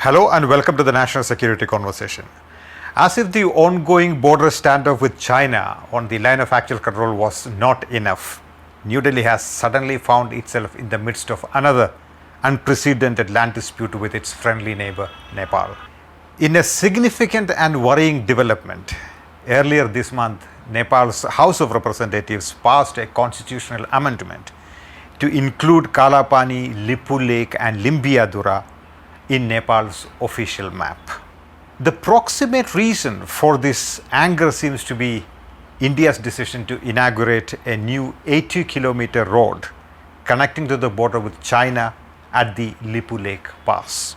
Hello and welcome to the National Security Conversation. As if the ongoing border standoff with China on the line of actual control was not enough, New Delhi has suddenly found itself in the midst of another unprecedented land dispute with its friendly neighbor, Nepal. In a significant and worrying development, earlier this month, Nepal's House of Representatives passed a constitutional amendment to include Kalapani, Lipu Lake, and Limbiadura in Nepal's official map. The proximate reason for this anger seems to be India's decision to inaugurate a new 80-kilometer road connecting to the border with China at the Lipu Lake Pass.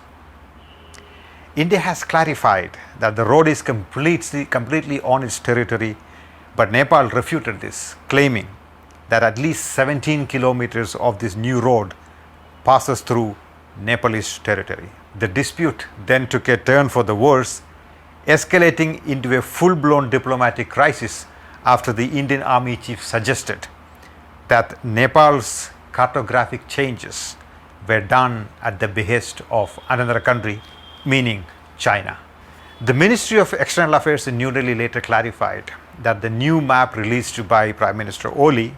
India has clarified that the road is completely on its territory, but Nepal refuted this, claiming that at least 17 kilometers of this new road passes through Nepalese territory. The dispute then took a turn for the worse, escalating into a full-blown diplomatic crisis after the Indian Army chief suggested that Nepal's cartographic changes were done at the behest of another country, meaning China. The Ministry of External Affairs in New Delhi later clarified that the new map released by Prime Minister Oli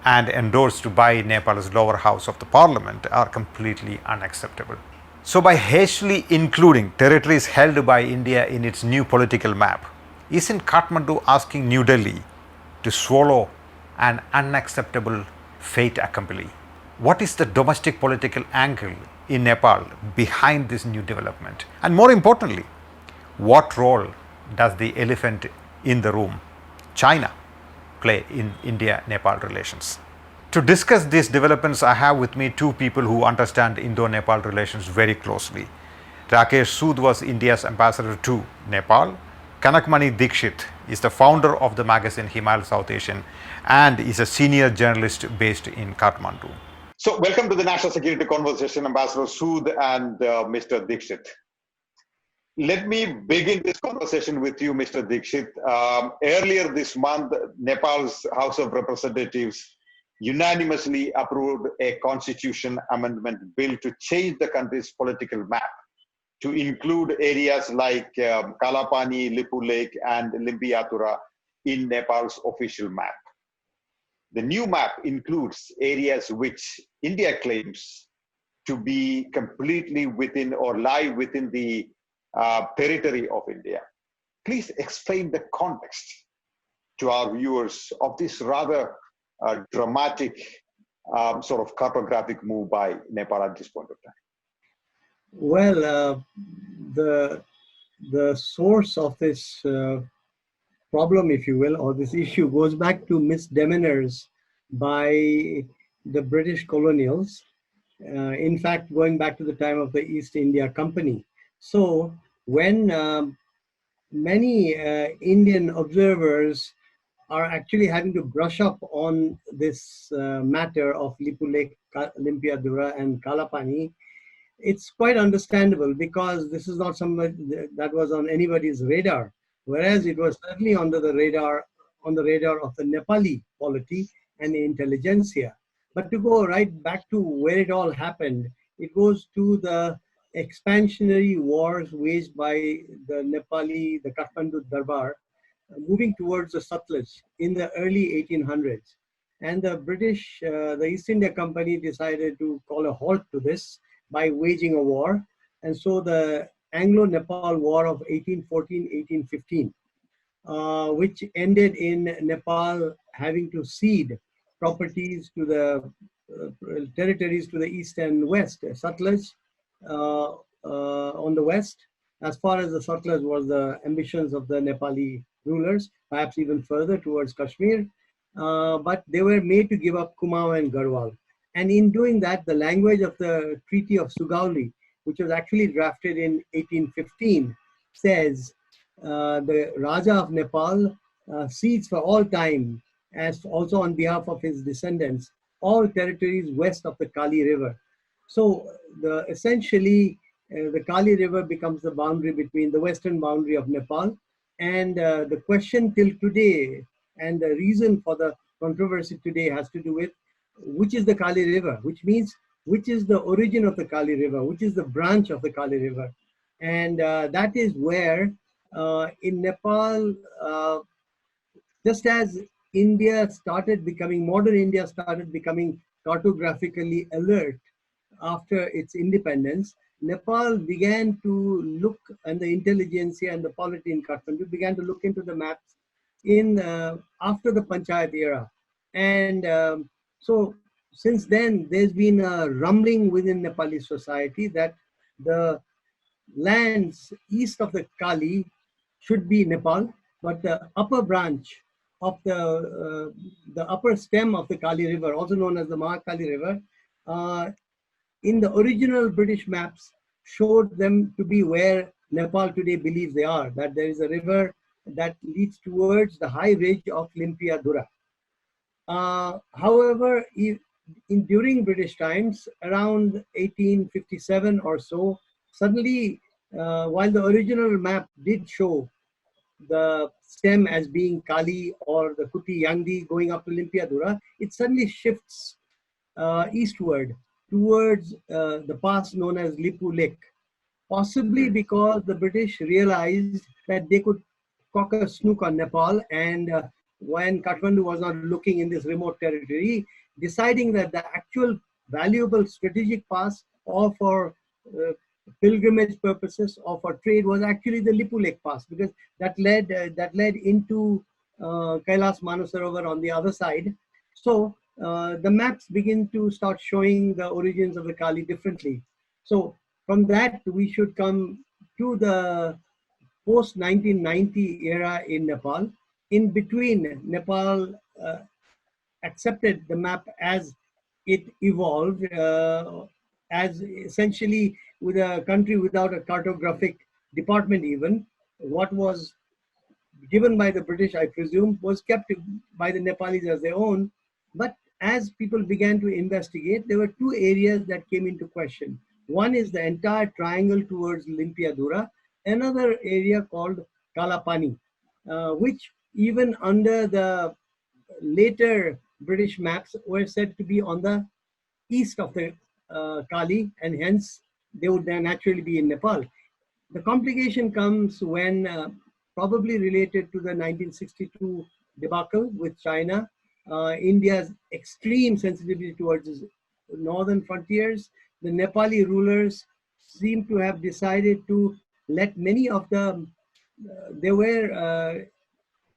and endorsed by Nepal's lower house of the parliament are completely unacceptable. So by hastily including territories held by India in its new political map, isn't Kathmandu asking New Delhi to swallow an unacceptable fait accompli? What is the domestic political angle in Nepal behind this new development? And more importantly, what role does the elephant in the room, China, play in India-Nepal relations? To discuss these developments, I have with me two people who understand Indo-Nepal relations very closely. Rakesh Sood was India's ambassador to Nepal. Kanak Mani Dixit is the founder of the magazine Himal Southasian and is a senior journalist based in Kathmandu. So, welcome to the National Security Conversation, Ambassador Sood and Mr. Dixit. Let me begin this conversation with you, Mr. Dixit. Earlier this month, Nepal's House of Representatives unanimously approved a constitution amendment bill to change the country's political map to include areas like Kalapani, Lipu Lake, and Limbiadura in Nepal's official map. The new map includes areas which India claims to be completely within or lie within the territory of India. Please explain the context to our viewers of this rather dramatic sort of cartographic move by Nepal at this point of time. Well, the source of this problem, if you will, or this issue goes back to misdemeanors by the British colonials. In fact, going back to the time of the East India Company. So when many Indian observers are actually having to brush up on this matter of Lipu Lake, Limbiadura, and Kalapani, it's quite understandable because this is not somebody that was on anybody's radar, whereas it was certainly on the radar of the Nepali polity and the intelligentsia. But to go right back to where it all happened, it goes to the expansionary wars waged by the Kathmandu Darbar, moving towards the Sutlej in the early 1800s. And the British, the East India Company decided to call a halt to this by waging a war. And so the Anglo-Nepal War of 1814-1815, which ended in Nepal having to cede properties to the territories to the east and west, Sutlej on the west. As far as the Sutlej was the ambitions of the Nepali rulers, perhaps even further towards Kashmir, but they were made to give up Kumaon and Garhwal. And in doing that, the language of the Treaty of Sugauli, which was actually drafted in 1815, says the Raja of Nepal cedes for all time, as also on behalf of his descendants, all territories west of the Kali River. So essentially, the Kali River becomes the boundary between the western boundary of Nepal. And the question till today, and the reason for the controversy today has to do with which is the Kali River, which means which is the origin of the Kali River, which is the branch of the Kali River. And that is where in Nepal, just as modern India started becoming cartographically alert after its independence, Nepal began to look, and the intelligentsia and the polity in Kathmandu began to look into the maps in after the Panchayat era. And so since then, there's been a rumbling within Nepali society that the lands east of the Kali should be Nepal, but the upper branch of the upper stem of the Kali River, also known as the Mahakali River, uh, in the original British maps showed them to be where Nepal today believes they are, that there is a river that leads towards the high ridge of Limpiadura. However, during British times, around 1857 or so, suddenly, while the original map did show the stem as being Kali or the Kuti Yangdi going up to Limpiadura, it suddenly shifts eastward towards the pass known as Lipu Lake, possibly because the British realized that they could cock a snook on Nepal, and when Kathmandu was not looking in this remote territory, deciding that the actual valuable strategic pass or for uh, pilgrimage purposes or for trade was actually the Lipu Lake Pass, because that led into Kailas Manasarovar on the other side. So the maps begin to start showing the origins of the Kali differently. So from that, we should come to the post 1990 era in Nepal. In between, Nepal accepted the map as it evolved, as essentially with a country without a cartographic department even. What was given by the British, I presume, was kept by the Nepalis as their own. But as people began to investigate, there were two areas that came into question. One is the entire triangle towards Limpiadura, another area called Kalapani, which even under the later British maps were said to be on the east of the Kali, and hence they would then naturally be in Nepal. The complication comes when, probably related to the 1962 debacle with China, India's extreme sensitivity towards its northern frontiers, the Nepali rulers seem to have decided to let many of there were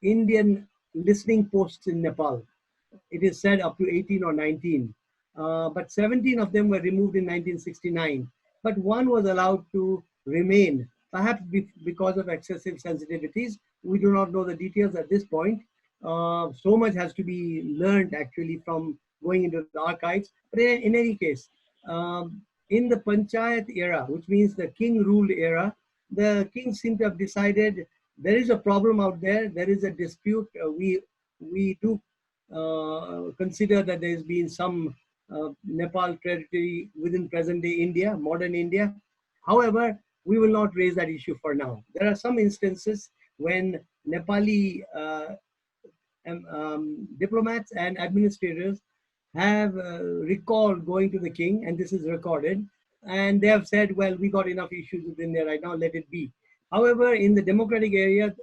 Indian listening posts in Nepal. It is said up to 18 or 19. But 17 of them were removed in 1969. But one was allowed to remain, perhaps because of excessive sensitivities. We do not know the details at this point. So much has to be learned actually from going into the archives. But in any case, in the Panchayat era, which means the king ruled era, the king seemed to have decided there is a problem out there. There is a dispute. We do consider that there has been some Nepal territory within present-day India, modern India. However, we will not raise that issue for now. There are some instances when Nepali diplomats and administrators have recalled going to the king, and this is recorded, and they have said, well, we got enough issues within there right now, let it be. However, in the democratic era,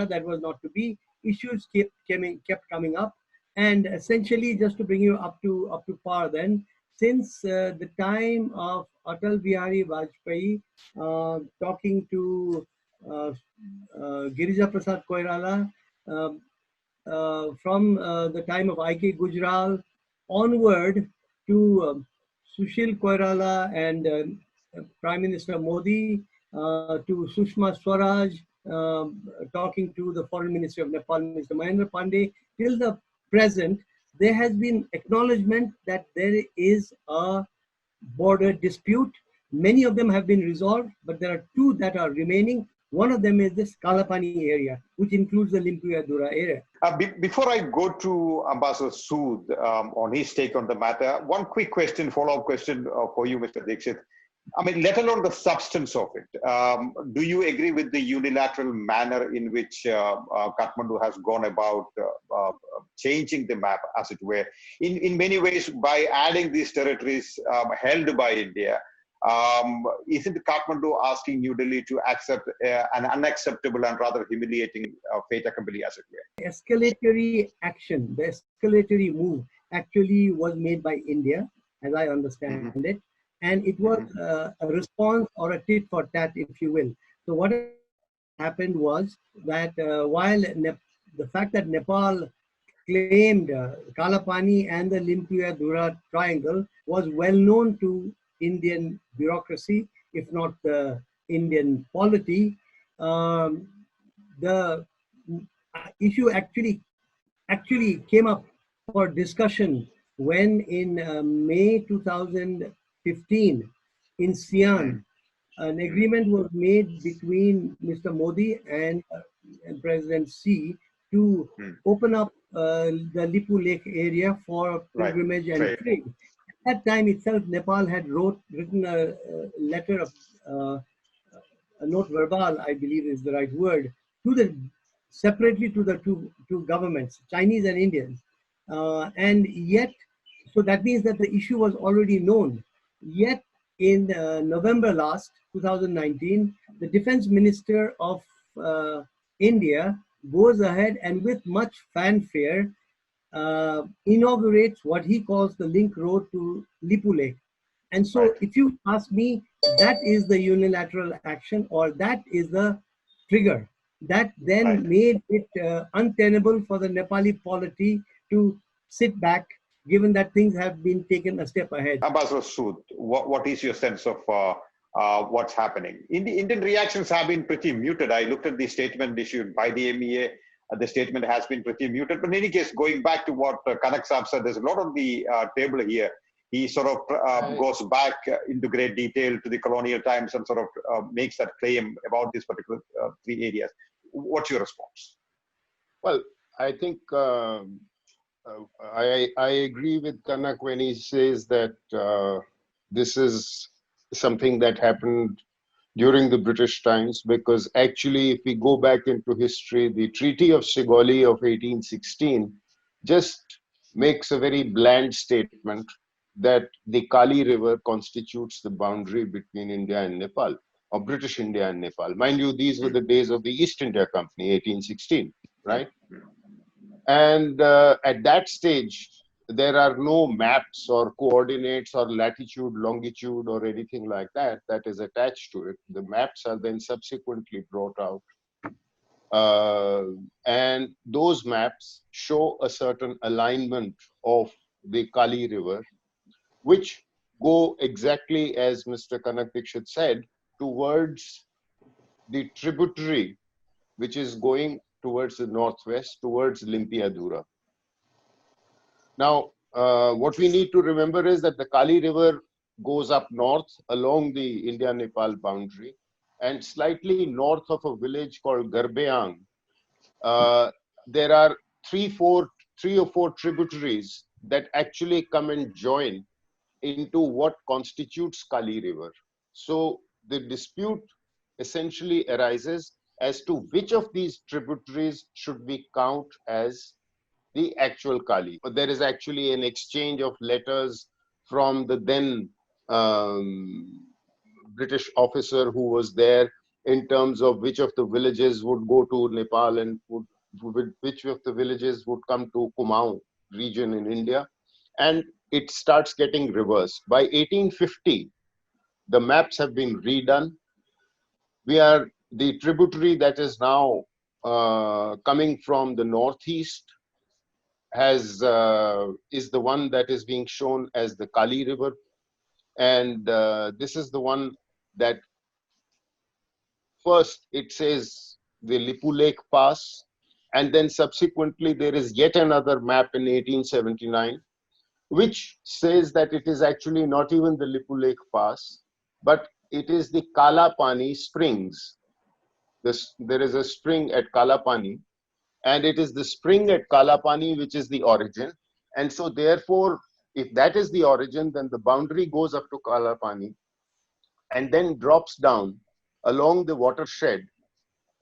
that was not to be. Issues kept coming up, and essentially, just to bring you up to par, then, since the time of Atal Bihari Vajpayee talking to uh, Girija Prasad Koirala, um, from the time of I.K. Gujral onward to Sushil Koirala and Prime Minister Modi, to Sushma Swaraj, talking to the Foreign Minister of Nepal, Mr. Mahendra Pandey, till the present, there has been acknowledgement that there is a border dispute. Many of them have been resolved, but there are two that are remaining. One of them is this Kalapani area, which includes the Limpiadura area. Before I go to Ambassador Sood on his take on the matter, one quick question, follow-up question for you, Mr. Dixit. I mean, let alone the substance of it. Do you agree with the unilateral manner in which Kathmandu has gone about changing the map, as it were? In many ways, by adding these territories held by India, Isn't Kathmandu asking New Delhi to accept an unacceptable and rather humiliating fait accompli, as it were? Escalatory action, the escalatory move actually was made by India, as I understand it, and it was a response or a tit for tat, if you will. So what happened was that while the fact that Nepal claimed Kalapani and the Limpia-Dura triangle was well known to Indian bureaucracy, if not the Indian polity, the issue actually came up for discussion when in May 2015 in Sian, an agreement was made between Mr. Modi and President Xi to open up the Lipu Lake area for pilgrimage and trade. At that time itself, Nepal had written a letter of a note verbal, I believe is the right word, to the separately to the two governments, Chinese and Indians, and yet, so that means that the issue was already known. Yet, in November last, 2019, the Defense Minister of India goes ahead and with much fanfare inaugurates what he calls the link road to Lipu Lake. And so if you ask me, that is the unilateral action, or that is the trigger that then made it untenable for the Nepali polity to sit back, given that things have been taken a step ahead. Ambassador Sood, what is your sense of what's happening? Indian reactions have been pretty muted. I looked at the statement issued by the MEA. The statement has been pretty muted. But in any case, going back to what Kanak Saab said, there's a lot on the table here. He sort of goes back into great detail to the colonial times and sort of makes that claim about these particular three areas. What's your response? Well, I think I agree with Kanak when he says that this is something that happened during the British times, because actually, if we go back into history, the Treaty of Sigoli of 1816 just makes a very bland statement that the Kali River constitutes the boundary between India and Nepal, or British India and Nepal. Mind you, these were the days of the East India Company, 1816, right? And at that stage, there are no maps or coordinates or latitude, longitude, or anything like that that is attached to it. The maps are then subsequently brought out. And those maps show a certain alignment of the Kali River, which go exactly as Mr. Kanak Dixit said, towards the tributary, which is going towards the northwest, towards Limpia-Dura. Now, what we need to remember is that the Kali River goes up north along the India-Nepal boundary, and slightly north of a village called Garbeang, there are three or four tributaries that actually come and join into what constitutes Kali River. So the dispute essentially arises as to which of these tributaries should we count as the actual Kali. There is actually an exchange of letters from the then British officer who was there in terms of which of the villages would go to Nepal and which of the villages would come to Kumaon region in India. And it starts getting reversed. By 1850, the maps have been redone. The tributary that is now coming from the northeast is the one that is being shown as the Kali River. And this is the one that first it says the Lipu Lake Pass, and then subsequently there is yet another map in 1879 which says that it is actually not even the Lipu Lake Pass, but it is the Kalapani Springs. There is a spring at Kalapani, and it is the spring at Kalapani which is the origin. And so therefore, if that is the origin, then the boundary goes up to Kalapani and then drops down along the watershed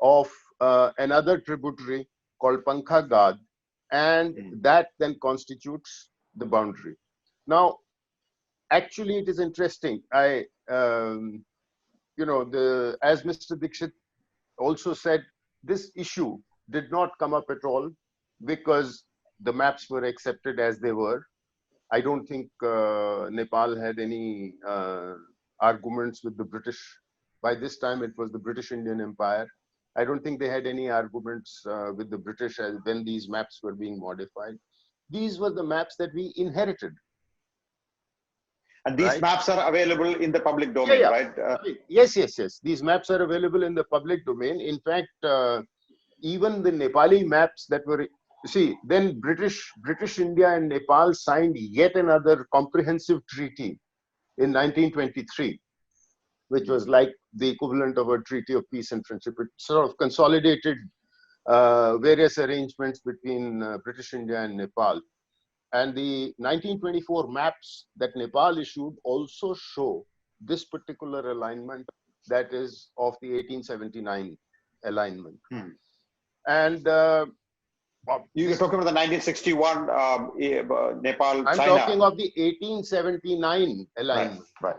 of another tributary called Pankha Gad, and that then constitutes the boundary. Now, actually, it is interesting. As Mr. Dixit also said, this issue did not come up at all because the maps were accepted as they were. I don't think Nepal had any arguments with the British. By this time, it was the British Indian Empire. I don't think they had any arguments with the British when these maps were being modified. These were the maps that we inherited. And these right? maps are available in the public domain, right? Yes. These maps are available in the public domain. In fact, even the Nepali maps that were, then British India and Nepal signed yet another comprehensive treaty in 1923, which was like the equivalent of a treaty of peace and friendship. It sort of consolidated various arrangements between British India and Nepal. And the 1924 maps that Nepal issued also show this particular alignment that is of the 1879 alignment. And you're talking about the 1961 Nepal, I'm China. talking of the 1879 alignment. Right.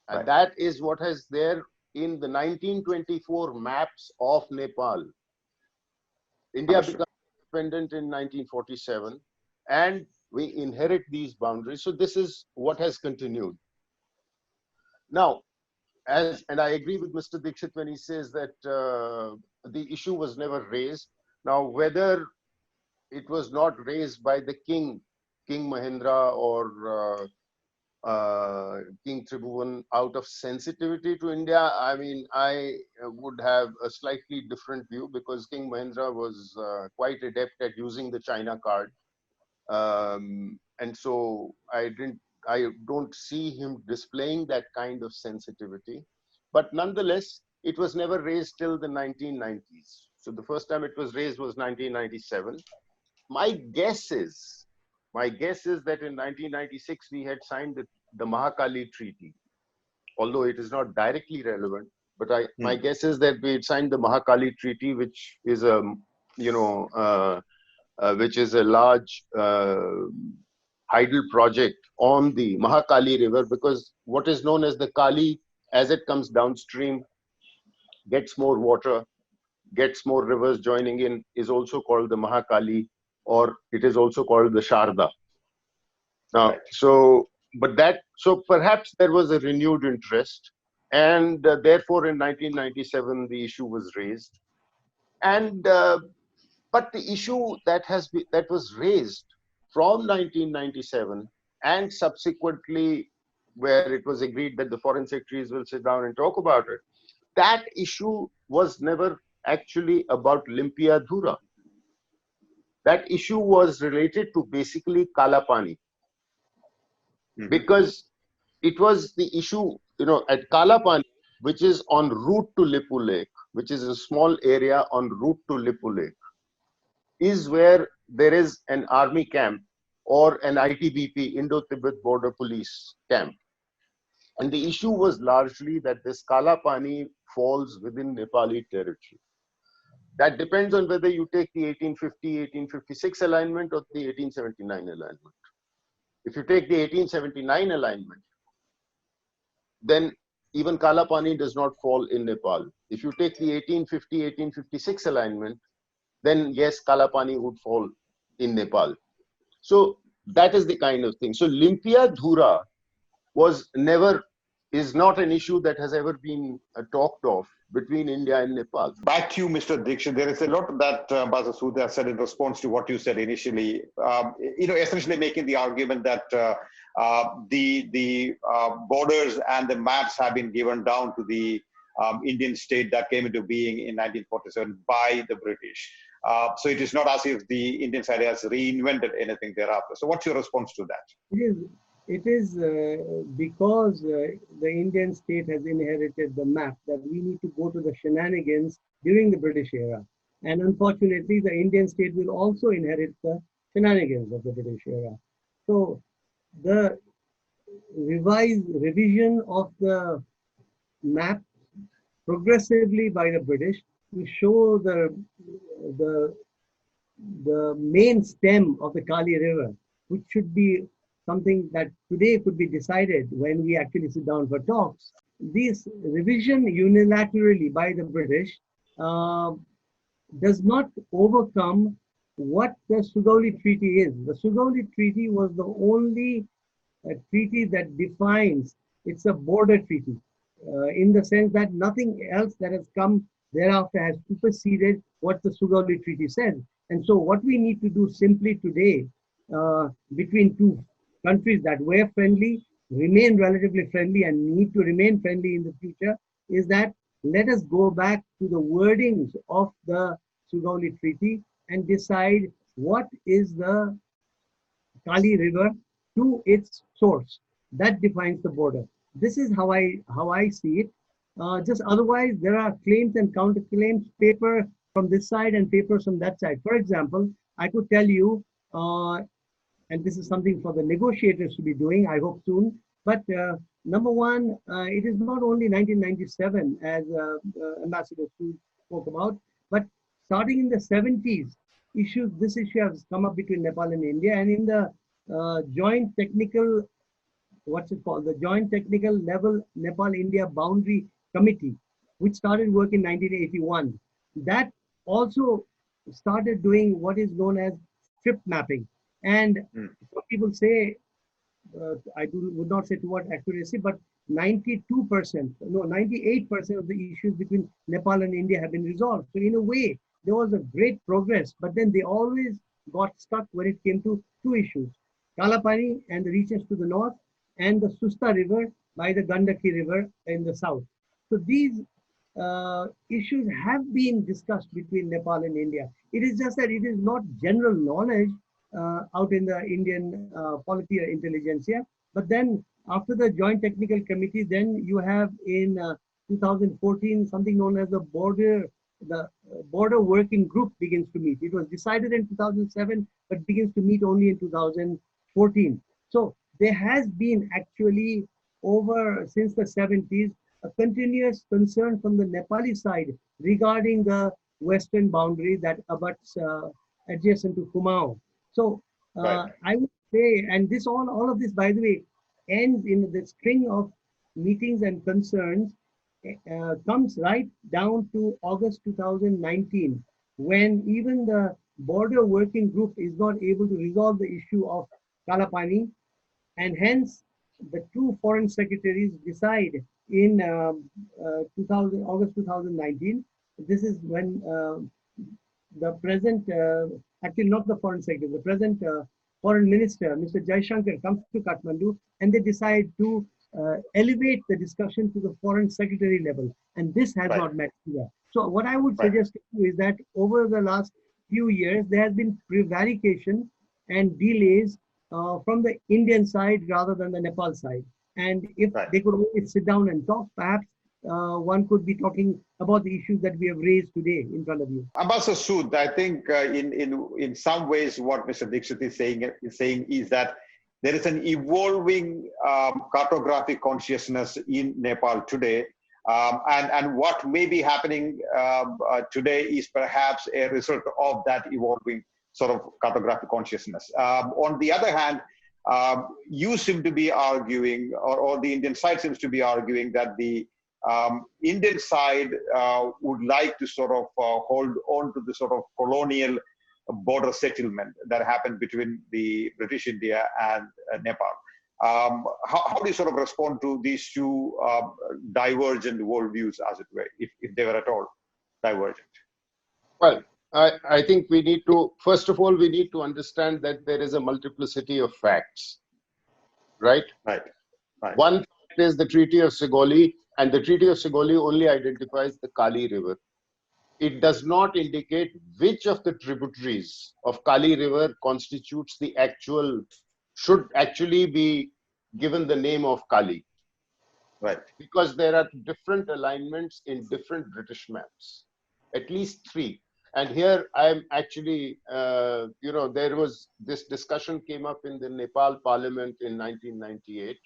And that is what is there in the 1924 maps of Nepal. India becomes independent in 1947, and we inherit these boundaries. So this is what has continued. Now, and I agree with Mr. Dixit when he says that the issue was never raised. Now, whether it was not raised by the King Mahendra or King Tribhuvan out of sensitivity to India, I mean, I would have a slightly different view, because King Mahendra was quite adept at using the China card. And so I don't see him displaying that kind of sensitivity. But nonetheless, it was never raised till the 1990s. So the first time it was raised was 1997. My guess is that in 1996 we had signed the Mahakali Treaty, although it is not directly relevant. But my guess is that we had signed the Mahakali Treaty, which is a large hydel project on the Mahakali River, because what is known as the Kali, as it comes downstream, gets more water, gets more rivers joining in, is also called the Mahakali, or it is also called the Sharda. Now, so perhaps there was a renewed interest, and therefore in 1997 the issue was raised. And but the issue that was raised from 1997 and subsequently, where it was agreed that the foreign secretaries will sit down and talk about it, that issue was never actually about Limpia Dhura. That issue was related to basically Kalapani, because it was the issue, at Kalapani, which is en route to Lipu Lake, which is a small area en route to Lipu Lake, is where there is an army camp or an ITBP, Indo-Tibet Border Police camp. And the issue was largely that this Kalapani falls within Nepali territory. That depends on whether you take the 1850-1856 alignment or the 1879 alignment. If you take the 1879 alignment, then even Kalapani does not fall in Nepal. If you take the 1850-1856 alignment, then yes, Kalapani would fall in Nepal. So that is the kind of thing. So Limpia Dhura is not an issue that has ever been talked of between India and Nepal. Back to you, Mr. Dixit. There is a lot that Ambassador Sood has said in response to what you said initially. Essentially making the argument that the borders and the maps have been given down to the Indian state that came into being in 1947 by the British. So it is not as if the Indian side has reinvented anything thereafter. So what's your response to that? It is because the Indian state has inherited the map that we need to go to the shenanigans during the British era. And unfortunately, the Indian state will also inherit the shenanigans of the British era. So the revision of the map progressively by the British to show the main stem of the Kali River, which should be something that today could be decided when we actually sit down for talks. This revision unilaterally by the British does not overcome what the Sugauli Treaty is. The Sugauli Treaty was the only treaty that defines, it's a border treaty, in the sense that nothing else that has come thereafter has superseded what the Sugauli Treaty says. And so what we need to do simply today, between two countries that were friendly, remain relatively friendly, and need to remain friendly in the future, is that let us go back to the wordings of the Sugauli Treaty and decide what is the Kali River to its source. That defines the border. This is how I see it. Just otherwise, there are claims and counterclaims, paper from this side and papers from that side. For example, I could tell you, and this is something for the negotiators to be doing, I hope soon. But number one, it is not only 1997, as Ambassador Sood spoke about, but starting in the 70s, this issue has come up between Nepal and India, and in the joint technical, the Joint Technical Level Nepal-India Boundary Committee, which started work in 1981. That also started doing what is known as strip mapping. And what people say, would not say to what accuracy, but 98% of the issues between Nepal and India have been resolved. So in a way, there was a great progress, but then they always got stuck when it came to two issues: Kalapani and the regions to the north, and the Susta River by the Gandaki River in the south. So these issues have been discussed between Nepal and India. It is just that it is not general knowledge out in the Indian polity or intelligentsia. But then after the Joint Technical Committee, then you have in 2014 something known as the Border Working Group begins to meet. It was decided in 2007, but begins to meet only in 2014. So there has been actually since the 70s, a continuous concern from the Nepali side regarding the western boundary that abuts adjacent to Kumaon. So I would say, and all of this, by the way, ends in the string of meetings and concerns, comes right down to August 2019, when even the border working group is not able to resolve the issue of Kalapani, and hence the two foreign secretaries decide in August 2019. This is when the present, actually not the foreign secretary, the present foreign minister, Mr. Jaishankar, comes to Kathmandu, and they decide to elevate the discussion to the foreign secretary level. And this has not met here. So what I would suggest to you is that over the last few years, there has been prevarication and delays from the Indian side rather than the Nepal side. And if they could always sit down and talk, perhaps one could be talking about the issues that we have raised today in front of you. Ambassador Sood, I think in some ways what Mr. Dixit is saying is that there is an evolving cartographic consciousness in Nepal today. And what may be happening today is perhaps a result of that evolving sort of cartographic consciousness. On the other hand, you seem to be arguing, or the Indian side seems to be arguing, that the Indian side would like to sort of hold on to the sort of colonial border settlement that happened between the British India and Nepal. How do you sort of respond to these two divergent worldviews, as it were, if they were at all divergent? Well, I think we need to, first of all, we need to understand that there is a multiplicity of facts, right? Right. One fact is the Treaty of Sugauli, and the Treaty of Sugauli only identifies the Kali River. It does not indicate which of the tributaries of Kali River constitutes the should actually be given the name of Kali. Right. Because there are different alignments in different British maps, at least three. And here I'm actually, there was this discussion came up in the Nepal Parliament in 1998.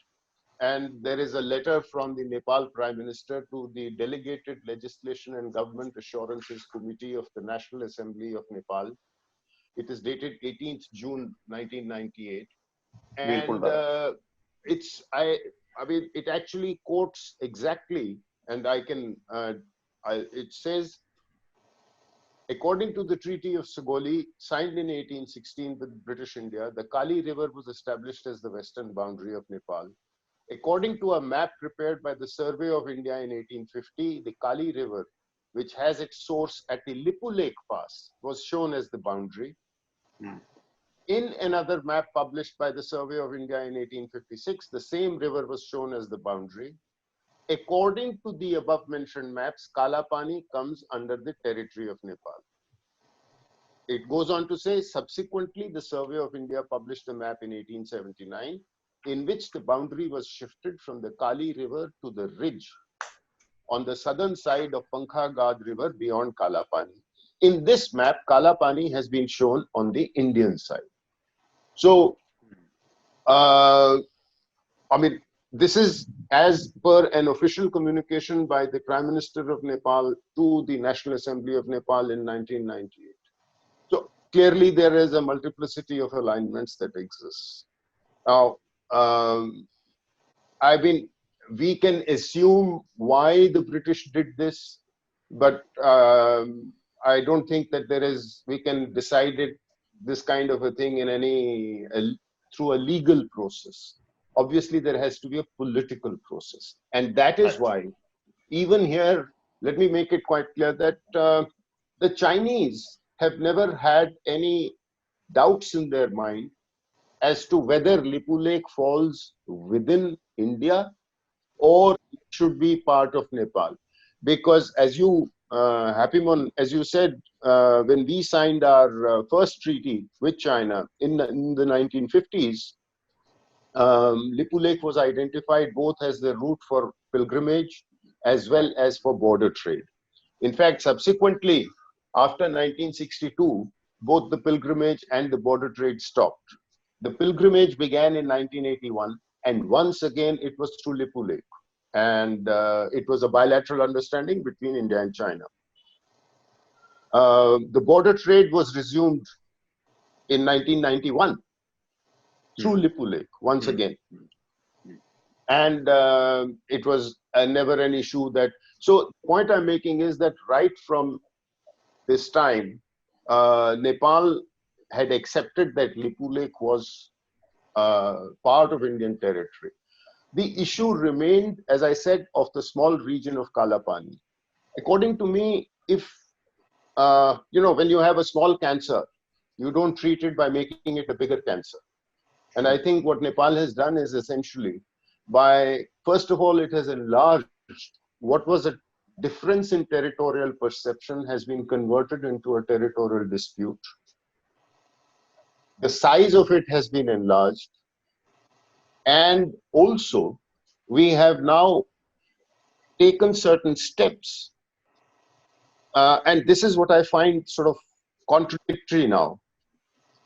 And there is a letter from the Nepal Prime Minister to the Delegated Legislation and Government Assurances Committee of the National Assembly of Nepal. It is dated 18th June 1998. We'll pull And that up. I mean, it actually quotes exactly, and it says, according to the Treaty of Sugoli, signed in 1816 with British India, the Kali River was established as the western boundary of Nepal. According to a map prepared by the Survey of India in 1850, the Kali River, which has its source at the Lipu Lake Pass, was shown as the boundary. In another map published by the Survey of India in 1856, the same river was shown as the boundary. According to the above mentioned maps, Kalapani comes under the territory of Nepal. It goes on to say, subsequently, the Survey of India published a map in 1879 in which the boundary was shifted from the Kali River to the ridge on the southern side of Pankhagad River beyond Kalapani. In this map, Kalapani has been shown on the Indian side. So, I mean, this is as per an official communication by the Prime Minister of Nepal to the National Assembly of Nepal in 1998. So clearly there is a multiplicity of alignments that exists. Now, we can assume why the British did this, but I don't think that we can decide it, this kind of a thing in through a legal process. Obviously, there has to be a political process. And that is why, even here, let me make it quite clear that the Chinese have never had any doubts in their mind as to whether Lipu Lake falls within India or it should be part of Nepal. Because as you, Happymon, as you said, when we signed our first treaty with China in the 1950s, Lipu Lake was identified both as the route for pilgrimage as well as for border trade. In fact, subsequently, after 1962, both the pilgrimage and the border trade stopped. The pilgrimage began in 1981, and once again, it was through Lipu Lake. And it was a bilateral understanding between India and China. The border trade was resumed in 1991 through Lipu Lake, once again. And it was never an issue that... So the point I'm making is that right from this time, Nepal had accepted that Lipu Lake was part of Indian territory. The issue remained, as I said, of the small region of Kalapani. According to me, if, when you have a small cancer, you don't treat it by making it a bigger cancer. And I think what Nepal has done is essentially first of all, it has enlarged what was a difference in territorial perception has been converted into a territorial dispute. The size of it has been enlarged. And also, we have now taken certain steps. And this is what I find sort of contradictory now.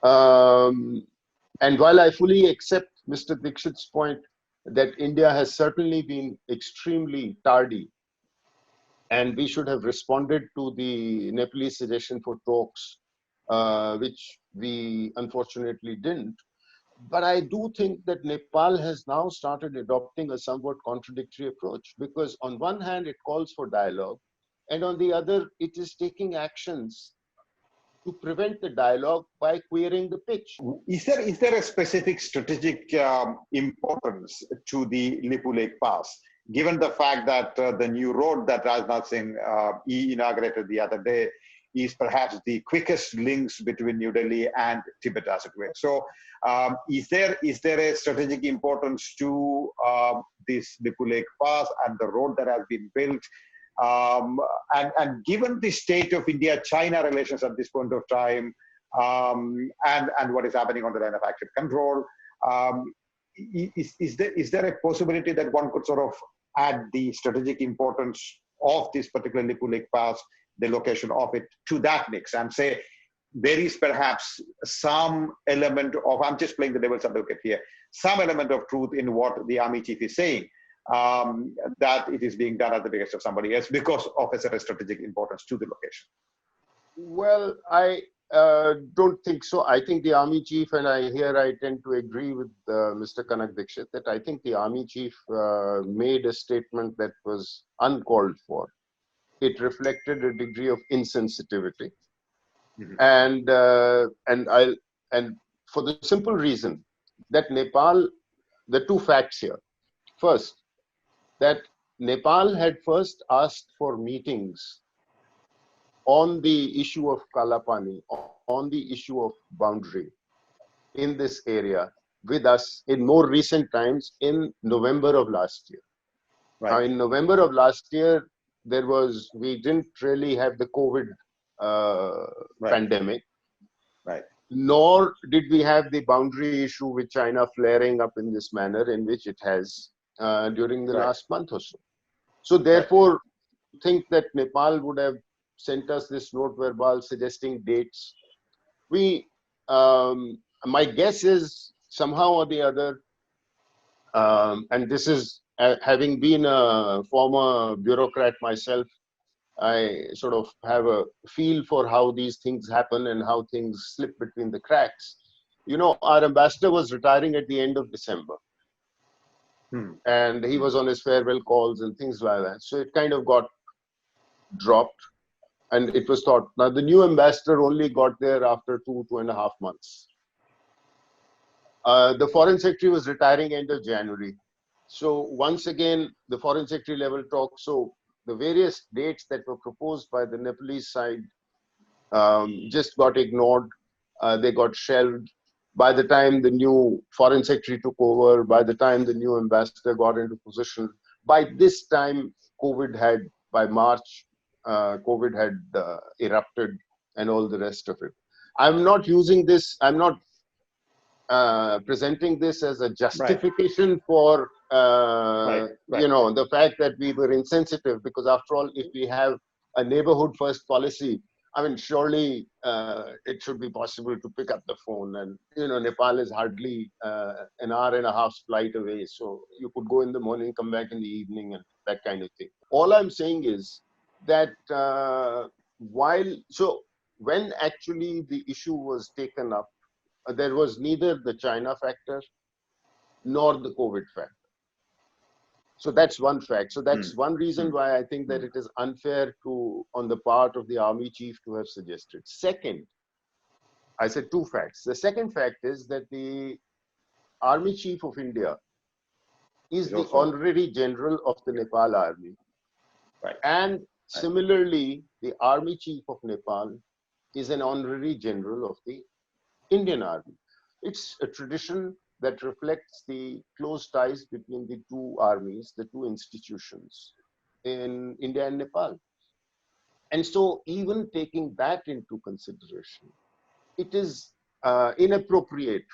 And while I fully accept Mr. Dixit's point that India has certainly been extremely tardy, and we should have responded to the Nepalese suggestion for talks, which we unfortunately didn't. But I do think that Nepal has now started adopting a somewhat contradictory approach, because on one hand, it calls for dialogue, and on the other, it is taking actions to prevent the dialogue by queering the pitch. Is there a specific strategic importance to the Lipu Lake Pass, given the fact that the new road that Rajnath Singh inaugurated the other day is perhaps the quickest links between New Delhi and Tibet, as it were? So, is there a strategic importance to this Lipu Lake Pass and the road that has been built? And given the state of India-China relations at this point of time, and what is happening on the line of active control, is there a possibility that one could sort of add the strategic importance of this particular Lipu Lake Pass, the location of it, to that mix, and say there is perhaps some element of, I'm just playing the devil's advocate here, some element of truth in what the army chief is saying, that it is being done at the behest of somebody else because of a certain strategic importance to the location? Well, don't think so. I think the army chief, and I tend to agree with Mr. Kanak Dixit, that I think the army chief made a statement that was uncalled for. It reflected a degree of insensitivity, and for the simple reason that Nepal, the two facts here. First, that Nepal had first asked for meetings on the issue of Kalapani, on the issue of boundary in this area with us in more recent times in November of last year. Right. Now, in November of last year, we didn't really have the COVID pandemic. Right. Nor did we have the boundary issue with China flaring up in this manner in which it has during the last month or so. So therefore, think that Nepal would have sent us this note verbal suggesting dates. My guess is somehow or the other, and this is having been a former bureaucrat myself, I sort of have a feel for how these things happen and how things slip between the cracks. You know, our ambassador was retiring at the end of December. And he was on his farewell calls and things like that. So it kind of got dropped. And it was thought, now the new ambassador only got there after 2.5 months. The foreign secretary was retiring end of January. So once again, the foreign secretary level talk. So the various dates that were proposed by the Nepalese side just got ignored. They got shelved. By the time the new foreign secretary took over, by the time the new ambassador got into position, by this time, by March, COVID had erupted and all the rest of it. I'm not using this, I'm not presenting this as a justification for you know, the fact that we were insensitive, because after all, if we have a neighborhood first policy, I mean, surely it should be possible to pick up the phone, and you know, Nepal is hardly an hour and a half's flight away, so you could go in the morning, come back in the evening, and that kind of thing. All I'm saying is that when actually the issue was taken up, there was neither the China factor nor the COVID factor. So that's one fact. So that's one reason why I think that it is unfair on the part of the army chief to have suggested. Second, I said two facts. The second fact is that the army chief of India is the honorary general of the Nepal army. And similarly, the army chief of Nepal is an honorary general of the Indian army. It's a tradition that reflects the close ties between the two armies, the two institutions in India and Nepal. And so even taking that into consideration, it is inappropriate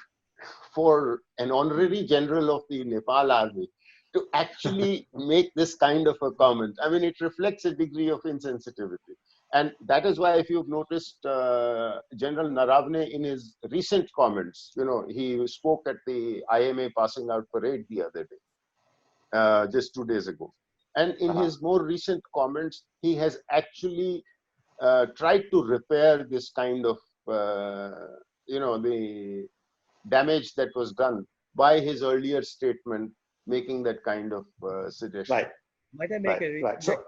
for an honorary general of the Nepal army to actually make this kind of a comment. I mean, it reflects a degree of insensitivity. And that is why, if you've noticed, General Naravne, in his recent comments, you know, he spoke at the IMA passing out parade the other day, just 2 days ago. And in his more recent comments, he has actually tried to repair this kind of, you know, the damage that was done by his earlier statement, making that kind of suggestion. Might I make a So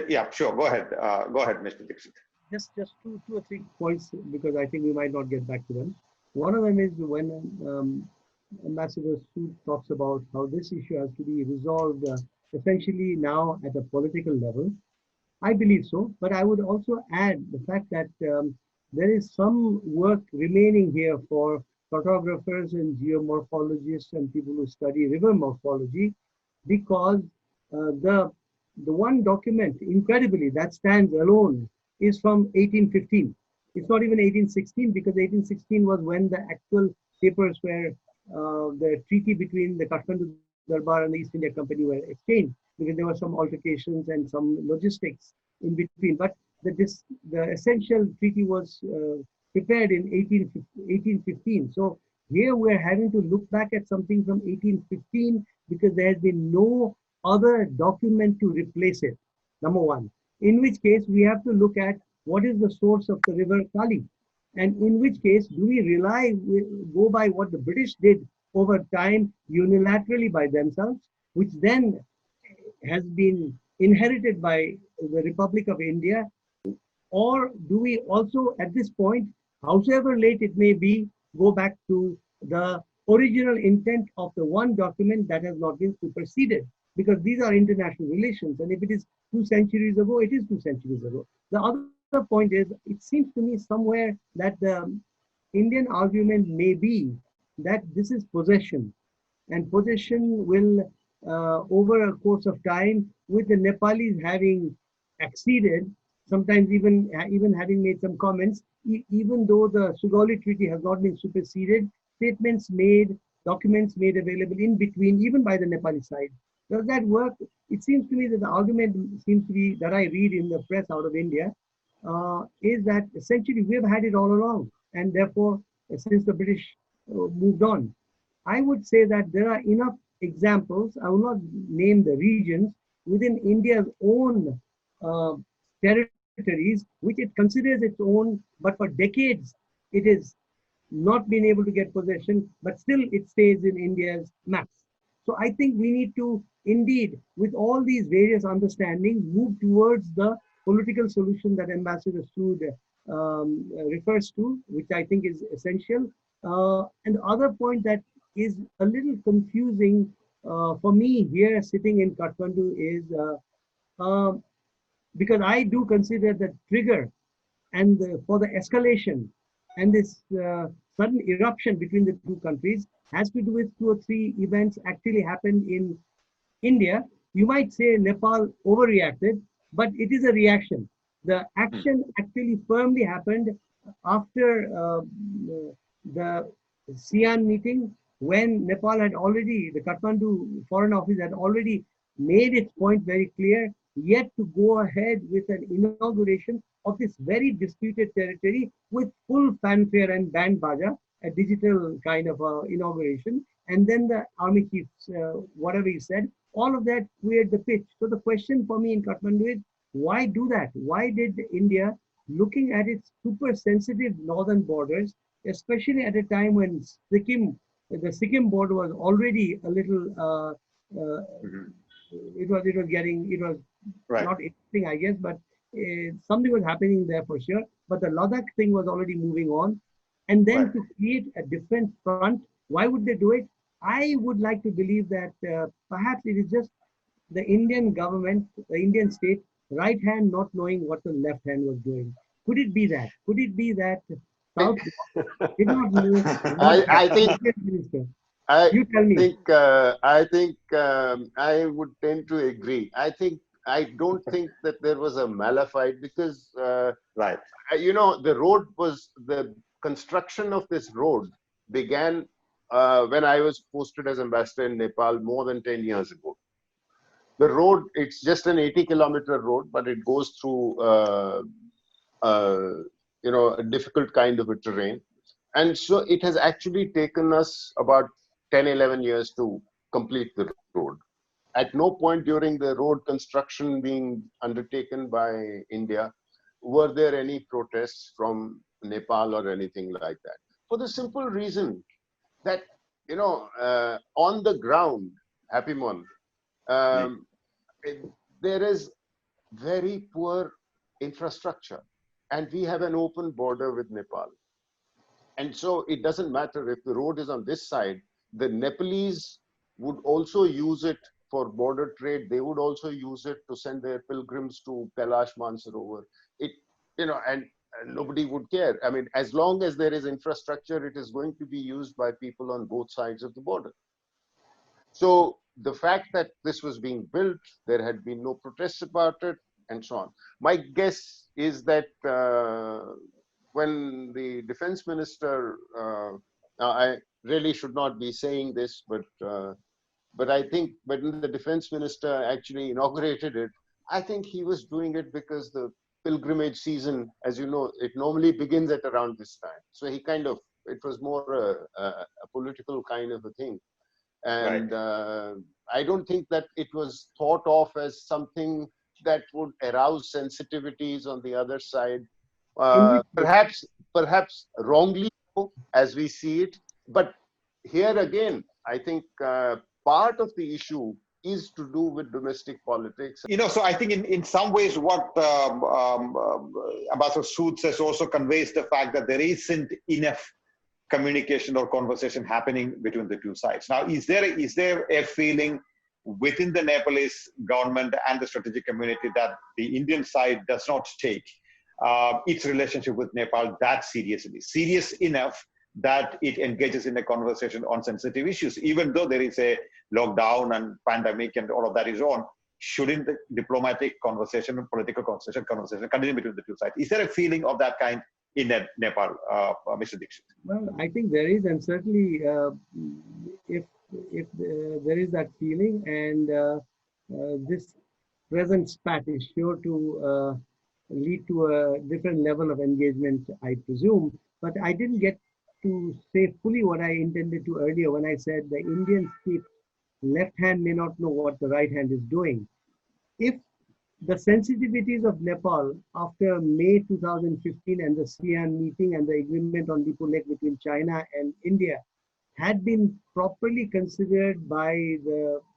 yeah, sure. Go ahead. Go ahead, Mr. Dixit. Just two or three points, because I think we might not get back to them. One of them is when Ambassador Sood talks about how this issue has to be resolved essentially now at a political level. I believe so, but I would also add the fact that there is some work remaining here for cartographers and geomorphologists and people who study river morphology, because the one document, incredibly, that stands alone is from 1815. It's not even 1816, because 1816 was when the actual papers were, the treaty between the Kathmandu Darbar and the East India Company were exchanged, because there were some altercations and some logistics in between. But the essential treaty was prepared in 1815. So here we're having to look back at something from 1815 because there has been no other document to replace it, number one. In which case we have to look at what is the source of the river Kali? And in which case, do we go by what the British did over time unilaterally by themselves, which then has been inherited by the Republic of India? Or do we also, at this point, howsoever late it may be, go back to the original intent of the one document that has not been superseded? Because these are international relations, and if it is 2 centuries ago, it is 2 centuries ago. The other point is, it seems to me somewhere that the Indian argument may be that this is possession, and possession will, over a course of time, with the Nepalese having acceded, sometimes even having made some comments, even though the Sugauli Treaty has not been superseded, statements made, documents made available in between, even by the Nepali side. Does that work? It seems to me that the argument seems to be, that I read in the press out of India, is that essentially we've had it all along, and therefore, since the British moved on. I would say that there are enough examples, I will not name the regions, within India's own territories, which it considers its own, but for decades it has not been able to get possession, but still it stays in India's maps. So I think we need to indeed, with all these various understandings, move towards the political solution that Ambassador Sood refers to, which I think is essential. And the other point that is a little confusing for me here sitting in Kathmandu is because I do consider the trigger and for the escalation and this sudden eruption between the two countries has to do with 2 or 3 events actually happened in India. You might say Nepal overreacted, but it is a reaction. The action actually firmly happened after the Sian meeting, when Nepal had already, the Kathmandu Foreign Office had already made its point very clear, yet to go ahead with an inauguration of this very disputed territory with full fanfare and band baja, a digital kind of inauguration. And then the army chief, whatever he said, all of that cleared the pitch. So the question for me in Kathmandu is, why do that? Why did India, looking at its super sensitive northern borders, especially at a time when the Sikkim border was already a little, it was Right. not interesting, I guess, but something was happening there for sure. But the Ladakh thing was already moving on. And then Right. to create a different front, why would they do it? I would like to believe that perhaps it is just the Indian government, the Indian state, right hand not knowing what the left hand was doing. Could it be that? Could it be that South did not know what I think the minister? I You tell me. I would tend to agree. I don't think that there was a malafide because Right. the construction of this road began when I was posted as ambassador in Nepal more than 10 years ago. The road, it's just an 80-kilometer road, but it goes through a difficult kind of a terrain. And so it has actually taken us about 10, 11 years to complete the road. At no point during the road construction being undertaken by India were there any protests from Nepal or anything like that. For the simple reason that, on the ground, Happymon, there is very poor infrastructure, and we have an open border with Nepal. And so it doesn't matter if the road is on this side, the Nepalese would also use it for border trade. They would also use it to send their pilgrims to Kailash Mansarovar. And nobody would care. I mean, as long as there is infrastructure, it is going to be used by people on both sides of the border. So the fact that this was being built, there had been no protests about it, and so on. My guess is that when the defense minister, I really should not be saying this, but I think when the defense minister actually inaugurated it, I think he was doing it because the pilgrimage season, as you know, it normally begins at around this time. So it was more a political kind of a thing. And I don't think that it was thought of as something that would arouse sensitivities on the other side. Perhaps wrongly so, as we see it. But here again, I think part of the issue is to do with domestic politics. So I think in some ways what Ambassador Sood says also conveys the fact that there isn't enough communication or conversation happening between the two sides. Now, is there a feeling within the Nepalese government and the strategic community that the Indian side does not take its relationship with Nepal that seriously, serious enough that it engages in a conversation on sensitive issues, even though there is a lockdown and pandemic and all of that is on? Shouldn't the diplomatic conversation and political conversation continue between the two sides? Is there a feeling of that kind in Nepal, Mr. Dixit? Well, I think there is, and certainly if there is that feeling, and this present spat is sure to lead to a different level of engagement, I presume. But I didn't get to say fully what I intended to earlier when I said the Indian state left hand may not know what the right hand is doing. If the sensitivities of Nepal after May 2015 and the ASEAN meeting and the agreement on Lipulekh between China and India had been properly considered by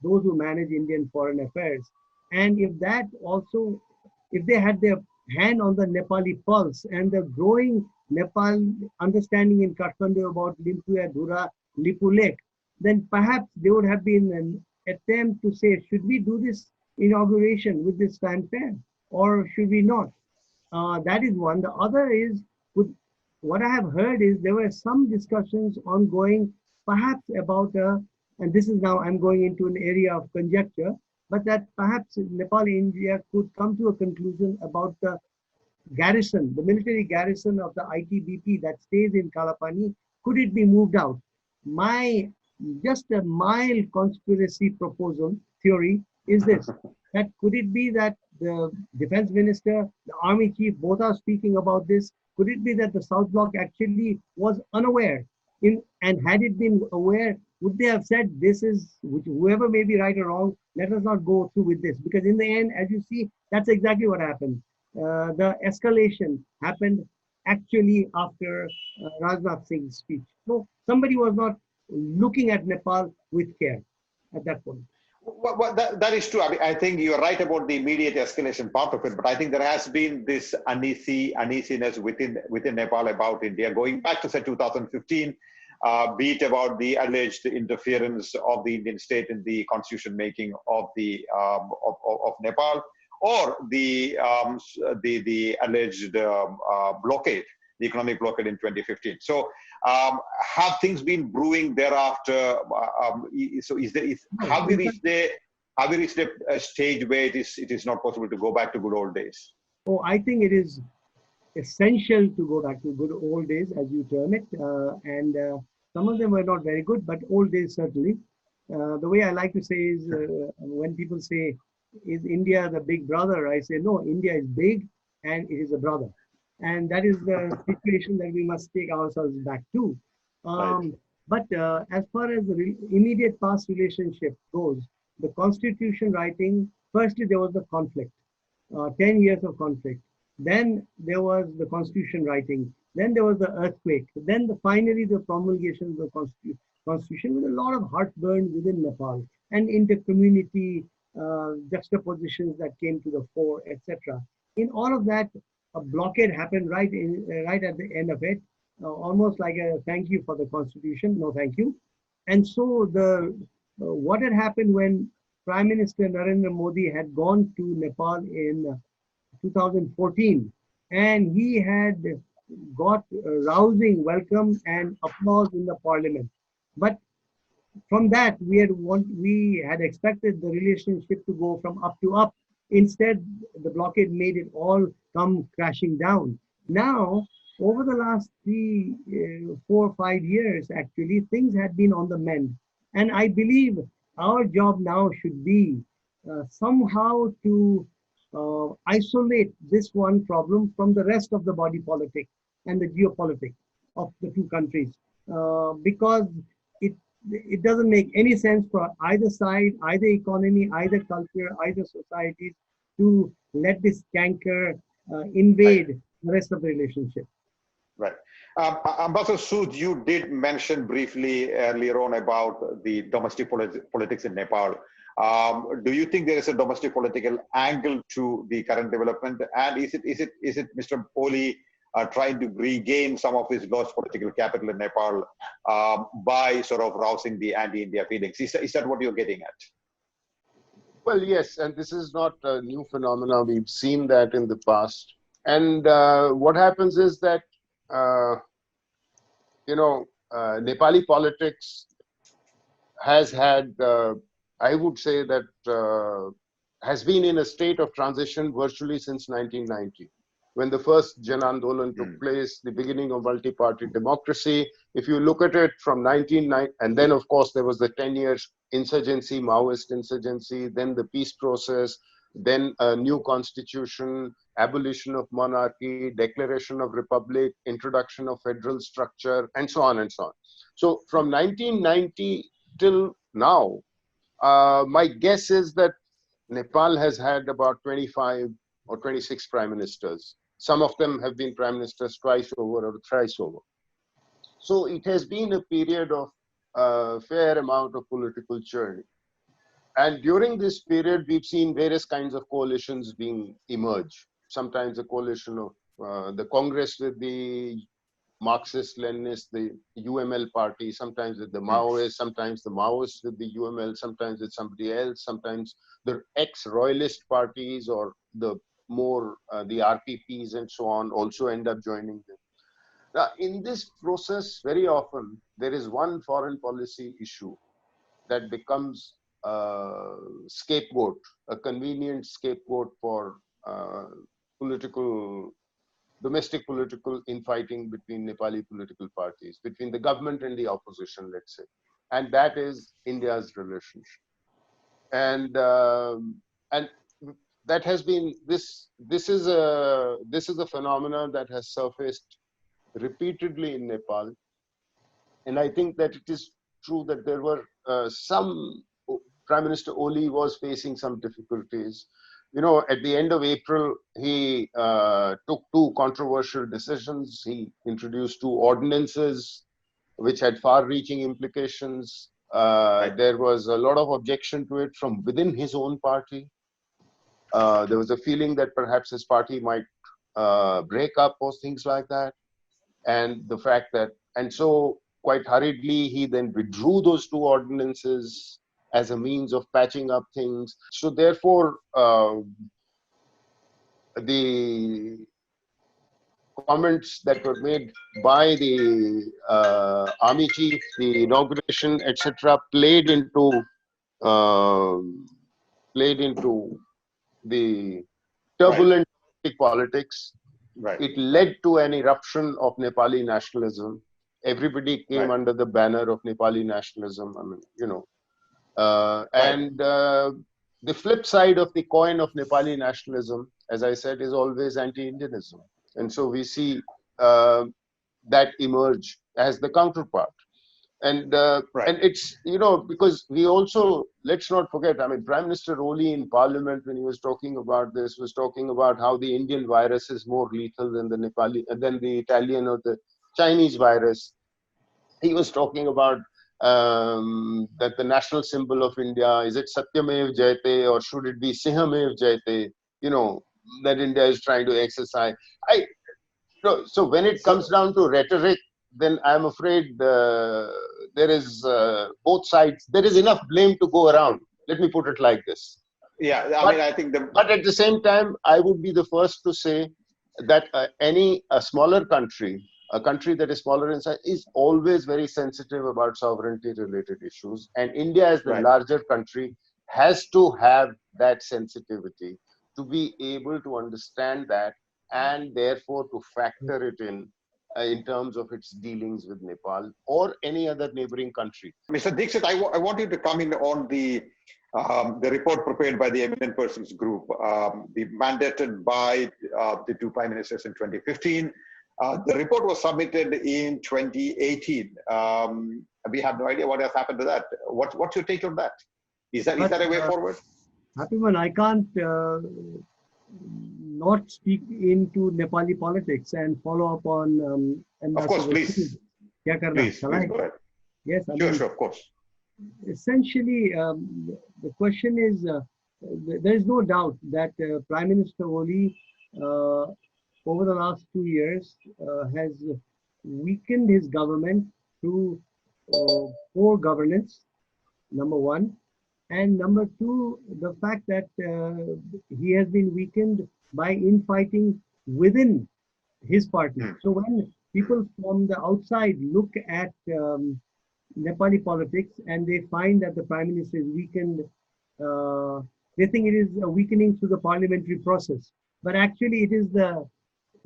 those who manage Indian foreign affairs, and if that also, if they had their hand on the Nepali pulse and the growing Nepal understanding in Kathmandu about Limpuya, Dhura, Lipulekh, then perhaps there would have been an attempt to say, should we do this inauguration with this fanfare or should we not? That is one. The other is, what I have heard is there were some discussions ongoing, perhaps about, and this is now I'm going into an area of conjecture, but that perhaps Nepal and India could come to a conclusion about the garrison, the military garrison of the ITBP that stays in Kalapani. Could it be moved out? Just a mild conspiracy proposal theory is this, that could it be that the defense minister, the army chief, both are speaking about this? Could it be that the South Bloc actually was unaware? And had it been aware, would they have said, this is, whoever may be right or wrong, let us not go through with this? Because in the end, as you see, that's exactly what happened. The escalation happened actually after Rajnath Singh's speech. So somebody was not looking at Nepal with care at that point. Well, that is true. I think you're right about the immediate escalation part of it, but I think there has been this uneasiness within Nepal about India, going back to say 2015, be it about the alleged interference of the Indian state in the constitution making of the of Nepal, or the alleged blockade, the economic blockade in 2015. So have things been brewing thereafter? So have we reached a stage where it is not possible to go back to good old days? Oh, I think it is essential to go back to good old days, as you term it. And some of them were not very good, but old days certainly. The way I like to say is, when people say, is India the big brother? I say, no, India is big and it is a brother. And that is the situation that we must take ourselves back to. Right. But as far as the immediate past relationship goes, the constitution writing, firstly, there was the conflict, 10 years of conflict. Then there was the constitution writing. Then there was the earthquake. Then finally the promulgation of the constitution with a lot of heartburn within Nepal and inter-community juxtapositions that came to the fore, etc. In all of that, a blockade happened right at the end of it, almost like a thank you for the constitution, no thank you. And so what had happened when Prime Minister Narendra Modi had gone to Nepal in 2014, and he had got a rousing welcome and applause in the parliament. But from that, we had expected the relationship to go from up to up. Instead, the blockade made it all come crashing down. Now, over the last 3, 4, 5 years, actually, things had been on the mend. And I believe our job now should be somehow to isolate this one problem from the rest of the body politic and the geopolitics of the two countries. Because it doesn't make any sense for either side, either economy, either culture, either societies to let this canker invade the rest of the relationship. Right. Ambassador Sood, you did mention briefly earlier on about the domestic politics in Nepal. Do you think there is a domestic political angle to the current development? And is it Mr. Oli trying to regain some of his lost political capital in Nepal by sort of rousing the anti-India feelings? Is that what you're getting at? Well, yes, and this is not a new phenomena. We've seen that in the past. And what happens is that, Nepali politics has had, I would say that has been in a state of transition virtually since 1990. When the first Jan Andolan took place, the beginning of multi-party democracy. If you look at it from 1990, and then of course there was the 10 years insurgency, Maoist insurgency, then the peace process, then a new constitution, abolition of monarchy, declaration of republic, introduction of federal structure, and so on and so on. So from 1990 till now, my guess is that Nepal has had about 25 or 26 prime ministers. Some of them have been prime ministers twice over or thrice over. So it has been a period of a fair amount of political churn. And during this period, we've seen various kinds of coalitions being emerge. Sometimes a coalition of the Congress with the Marxist, Leninist, the UML party, sometimes with the Maoists, sometimes the Maoists with the UML, sometimes with somebody else, sometimes the ex-royalist parties or the more the RPPs and so on also end up joining them. Now, in this process, very often there is one foreign policy issue that becomes a scapegoat, a convenient scapegoat for domestic political infighting between Nepali political parties, between the government and the opposition, let's say, and that is India's relationship. And that has been this is a phenomenon that has surfaced repeatedly in Nepal, and I think that it is true that there were some Prime Minister Oli was facing some difficulties. You know, at the end of April, he took two controversial decisions. He introduced two ordinances which had far-reaching implications. There was a lot of objection to it from within his own party. There was a feeling that perhaps his party might break up or things like that. And the fact that, and so quite hurriedly, he then withdrew those two ordinances as a means of patching up things. So therefore, the comments that were made by the army chief, the inauguration, etc., played into the turbulent politics. Right. It led to an eruption of Nepali nationalism. Everybody came under the banner of Nepali nationalism. I mean, you know, and the flip side of the coin of Nepali nationalism, as I said, is always anti-Indianism. And so we see that emerge as the counterpart. And and it's, you know, because we also, let's not forget, I mean, Prime Minister Oli in Parliament, when he was talking about this, was talking about how the Indian virus is more lethal than the Nepali, than the Italian or the Chinese virus. He was talking about that the national symbol of India, is it Satyamev Jayate or should it be Sinhamev Jayate? You know, that India is trying to exercise. So when it comes down to rhetoric, then I'm afraid there is both sides. There is enough blame to go around. Let me put it like this. Yeah, I think But at the same time, I would be the first to say that a smaller country, a country that is smaller in size, is always very sensitive about sovereignty-related issues. And India, as the larger country, has to have that sensitivity to be able to understand that and therefore to factor it in terms of its dealings with Nepal or any other neighboring country. Mr. Dixit, I want you to come in on the report prepared by the Eminent Persons Group, mandated by the two prime ministers in 2015. The report was submitted in 2018. We have no idea what has happened to that. What's your take on that? Is that a way forward? Happymon, I can't not speak into Nepali politics and follow up on Of course, Ambassador Sood. please. Kya karna? Please Shall go I? ahead. Yes, I Sure, mean, sure, of course. essentially, the question is, there is no doubt that Prime Minister Oli, over the last 2 years, has weakened his government through poor governance, number one. And number two, the fact that he has been weakened by infighting within his party. Hmm. So when people from the outside look at Nepali politics and they find that the Prime Minister is weakened, they think it is a weakening through the parliamentary process. But actually, it is the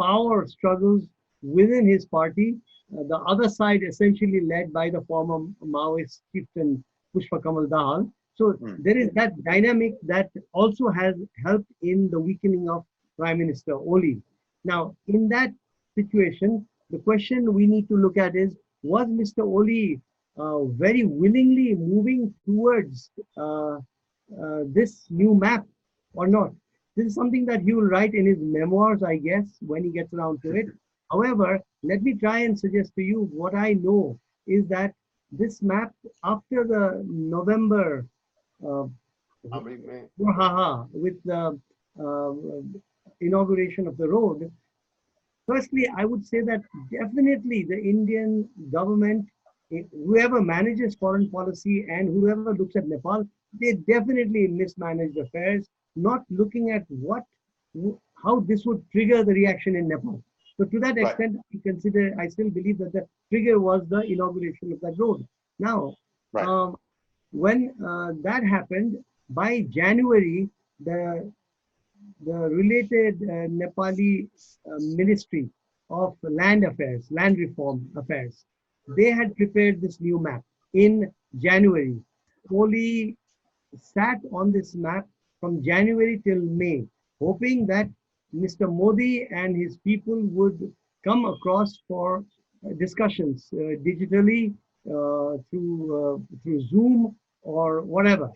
power struggles within his party, the other side essentially led by the former Maoist chieftain Pushpa Kamal Dahal. So there is that dynamic that also has helped in the weakening of Prime Minister Oli. Now, in that situation, the question we need to look at is, was Mr. Oli very willingly moving towards this new map or not? This is something that he will write in his memoirs, I guess, when he gets around to it. However, let me try and suggest to you what I know is that this map, after the November with the inauguration of the road, firstly, I would say that definitely the Indian government, whoever manages foreign policy and whoever looks at Nepal, they definitely mismanaged affairs, not looking at how this would trigger the reaction in Nepal. So to that extent, I still believe that the trigger was the inauguration of that road. Now, when that happened, by January, the related Nepali Ministry of Land Affairs, Land Reform Affairs, they had prepared this new map in January. Oli sat on this map from January till May, hoping that Mr. Modi and his people would come across for discussions digitally through Zoom or whatever.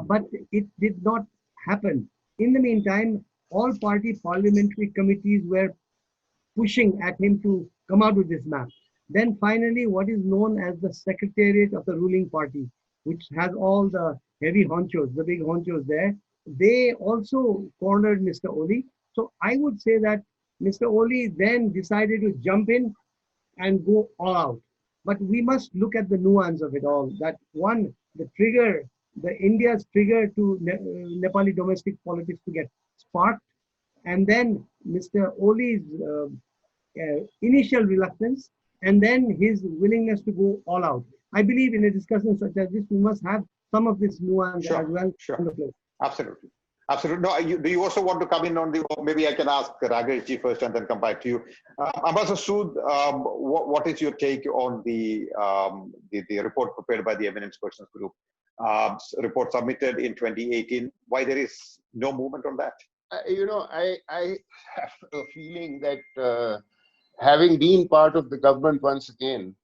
But it did not happen. In the meantime, all party parliamentary committees were pushing at him to come out with this map. Then finally, what is known as the Secretariat of the ruling party, which has all the heavy honchos, the big honchos there, they also cornered Mr. Oli. So I would say that Mr. Oli then decided to jump in and go all out. But we must look at the nuance of it all. That one, the trigger, the India's trigger to Nepali domestic politics to get sparked, and then Mr. Oli's initial reluctance, and then his willingness to go all out. I believe in a discussion such as this, we must have some of this nuance as well. Sure. Absolutely. Absolutely. No, do you also want to come in on the, or maybe I can ask Rakesh ji first and then come back to you. Ambassador Sood, what is your take on the report prepared by the Eminence Persons Group, report submitted in 2018? Why there is no movement on that? I have a feeling that having been part of the government once again,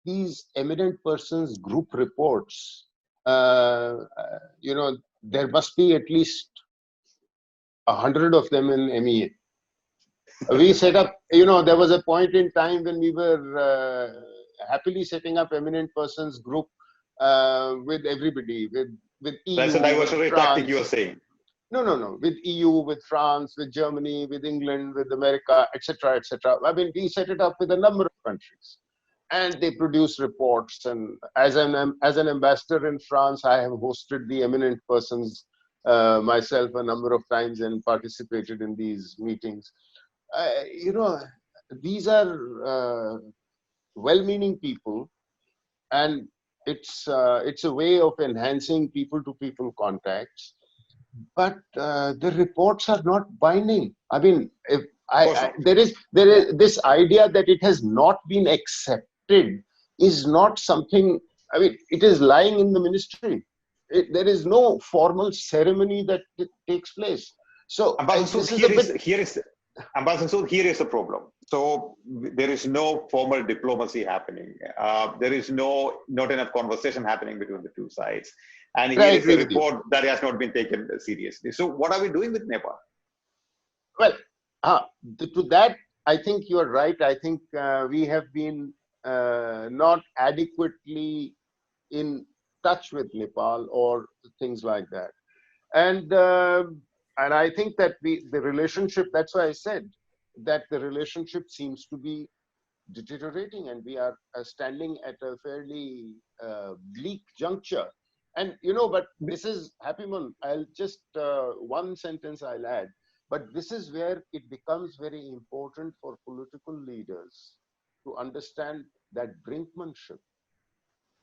these Eminent Persons Group reports, there must be at least 100 of them in MEA. We set up, there was a point in time when we were happily setting up Eminent Persons Group with everybody, with EU. That's a diversionary tactic you are saying. No. With EU, with France, with Germany, with England, with America, etc., etc. I mean, we set it up with a number of countries, and they produce reports. And as an ambassador in France, I have hosted the Eminent Persons myself a number of times and participated in these meetings. These are well-meaning people, and it's a way of enhancing people-to-people contacts. But the reports are not binding. I mean, there is this idea that it has not been accepted is not something. I mean, it is lying in the ministry. There is no formal ceremony that takes place. So here is the problem. So there is no formal diplomacy happening. There is not enough conversation happening between the two sides. And here is a report that has not been taken seriously. So what are we doing with Nepal? Well, to that, I think you are right. I think we have been not adequately in touch with Nepal or things like that. And I think that the relationship, that's why I said that the relationship seems to be deteriorating, and we are standing at a fairly bleak juncture. And but this is Happymon. I'll just one sentence I'll add. But this is where it becomes very important for political leaders to understand that brinkmanship,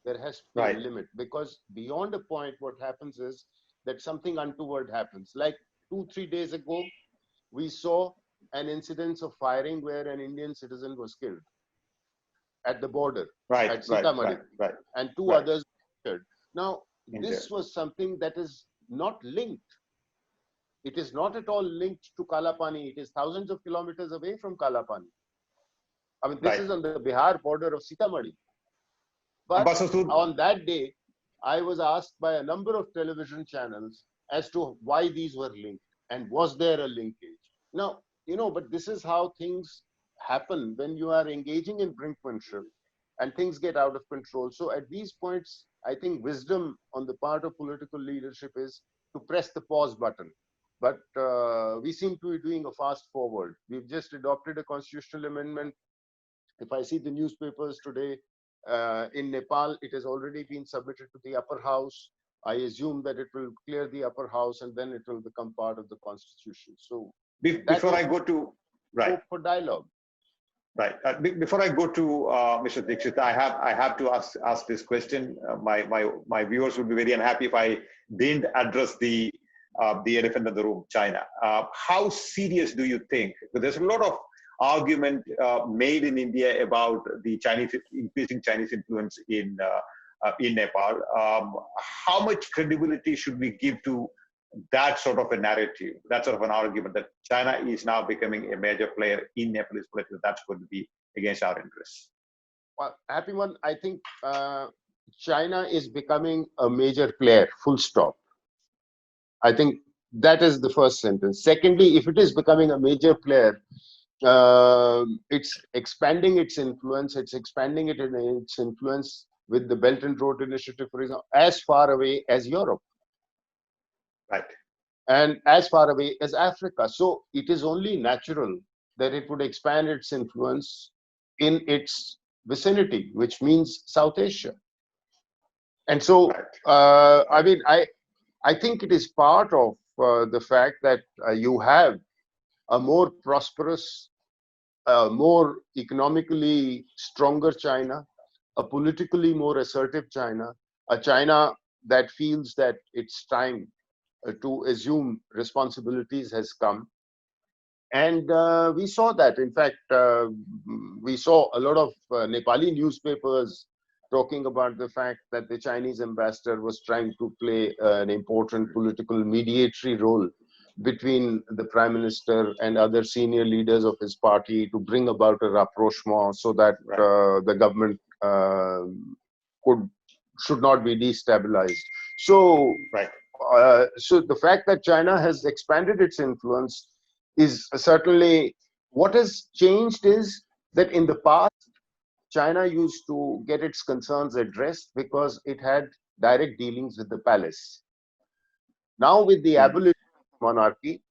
there has to be a limit, because beyond a point, what happens is that something untoward happens. Like 2-3 days ago, we saw an incidence of firing where an Indian citizen was killed at the border at Sitamari, and two others were injured. Now, this was something that is not linked. It is not at all linked to Kalapani. It is thousands of kilometers away from Kalapani. I mean, this is on the Bihar border of Sitamari. But on that day, I was asked by a number of television channels as to why these were linked and was there a linkage. Now, but this is how things happen when you are engaging in brinkmanship and things get out of control. So at these points, I think wisdom on the part of political leadership is to press the pause button. But we seem to be doing a fast forward. We've just adopted a constitutional amendment. If I see the newspapers today, in Nepal, it has already been submitted to the upper house. I assume that it will clear the upper house and then it will become part of the constitution. So before I go to for dialogue. Right. Before I go to Mr. Dixit, I have to ask this question. My viewers would be very unhappy if I didn't address the elephant in the room, China. How serious do you think? There's a lot of argument made in India about the increasing Chinese influence in Nepal. How much credibility should we give to that sort of a narrative, that sort of an argument that China is now becoming a major player in Nepalese politics? That's going to be against our interests. Well, Happymon, I think China is becoming a major player, full stop. I think that is the first sentence. Secondly, if it is becoming a major player, it's expanding its influence. It's expanding its influence with the Belt and Road Initiative, for example, as far away as Europe. Right. And as far away as Africa. So it is only natural that it would expand its influence in its vicinity, which means South Asia. And so, I mean, I think it is part of the fact that you have a more prosperous, more economically stronger China, a politically more assertive China, a China that feels that it's time to assume responsibilities has come. And we saw that. In fact, we saw a lot of Nepali newspapers talking about the fact that the Chinese ambassador was trying to play an important political mediatory role between the Prime Minister and other senior leaders of his party to bring about a rapprochement so that the government should not be destabilized. So, so the fact that China has expanded its influence is certainly, what has changed is that in the past, China used to get its concerns addressed because it had direct dealings with the palace. Now with the abolition of monarchy,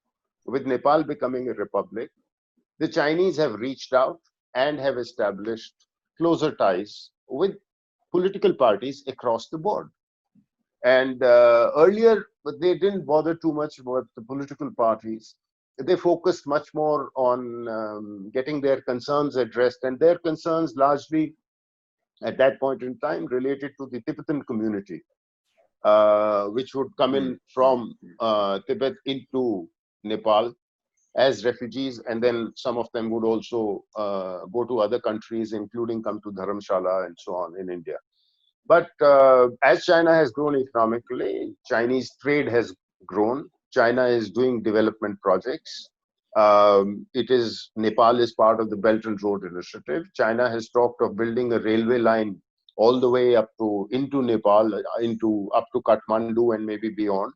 with Nepal becoming a republic, the Chinese have reached out and have established closer ties with political parties across the board. And earlier, they didn't bother too much about the political parties. They focused much more on getting their concerns addressed, and their concerns largely at that point in time related to the Tibetan community, which would come in from Tibet into Nepal as refugees, and then some of them would also go to other countries, including come to Dharamshala and so on in India. But as China has grown economically, Chinese trade has grown. China is doing development projects. Nepal is part of the Belt and Road Initiative. China has talked of building a railway line all the way up to into Nepal, up to Kathmandu and maybe beyond.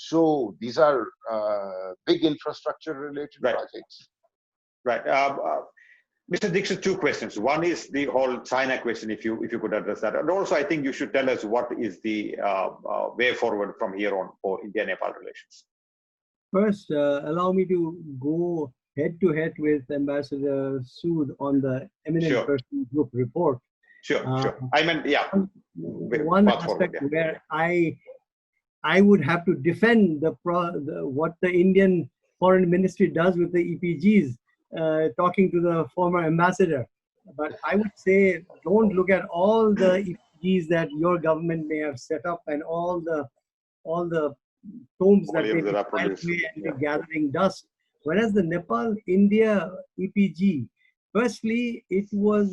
So these are big infrastructure related Right. projects. Right. Mr. Dixit, two questions. One is the whole China question, if you could address that. And also, I think you should tell us what is the way forward from here on for India-Nepal relations. First, allow me to go head to head with Ambassador Sood on the eminent Sure. person group report. Sure, sure. I meant, yeah. One Path aspect forward, yeah. where I would have to defend what the Indian Foreign Ministry does with the EPGs, talking to the former ambassador. But I would say, don't look at all the EPGs that your government may have set up and all the tombs that they Volumes that are produced, and yeah. gathering dust. Whereas the Nepal-India EPG, firstly, it was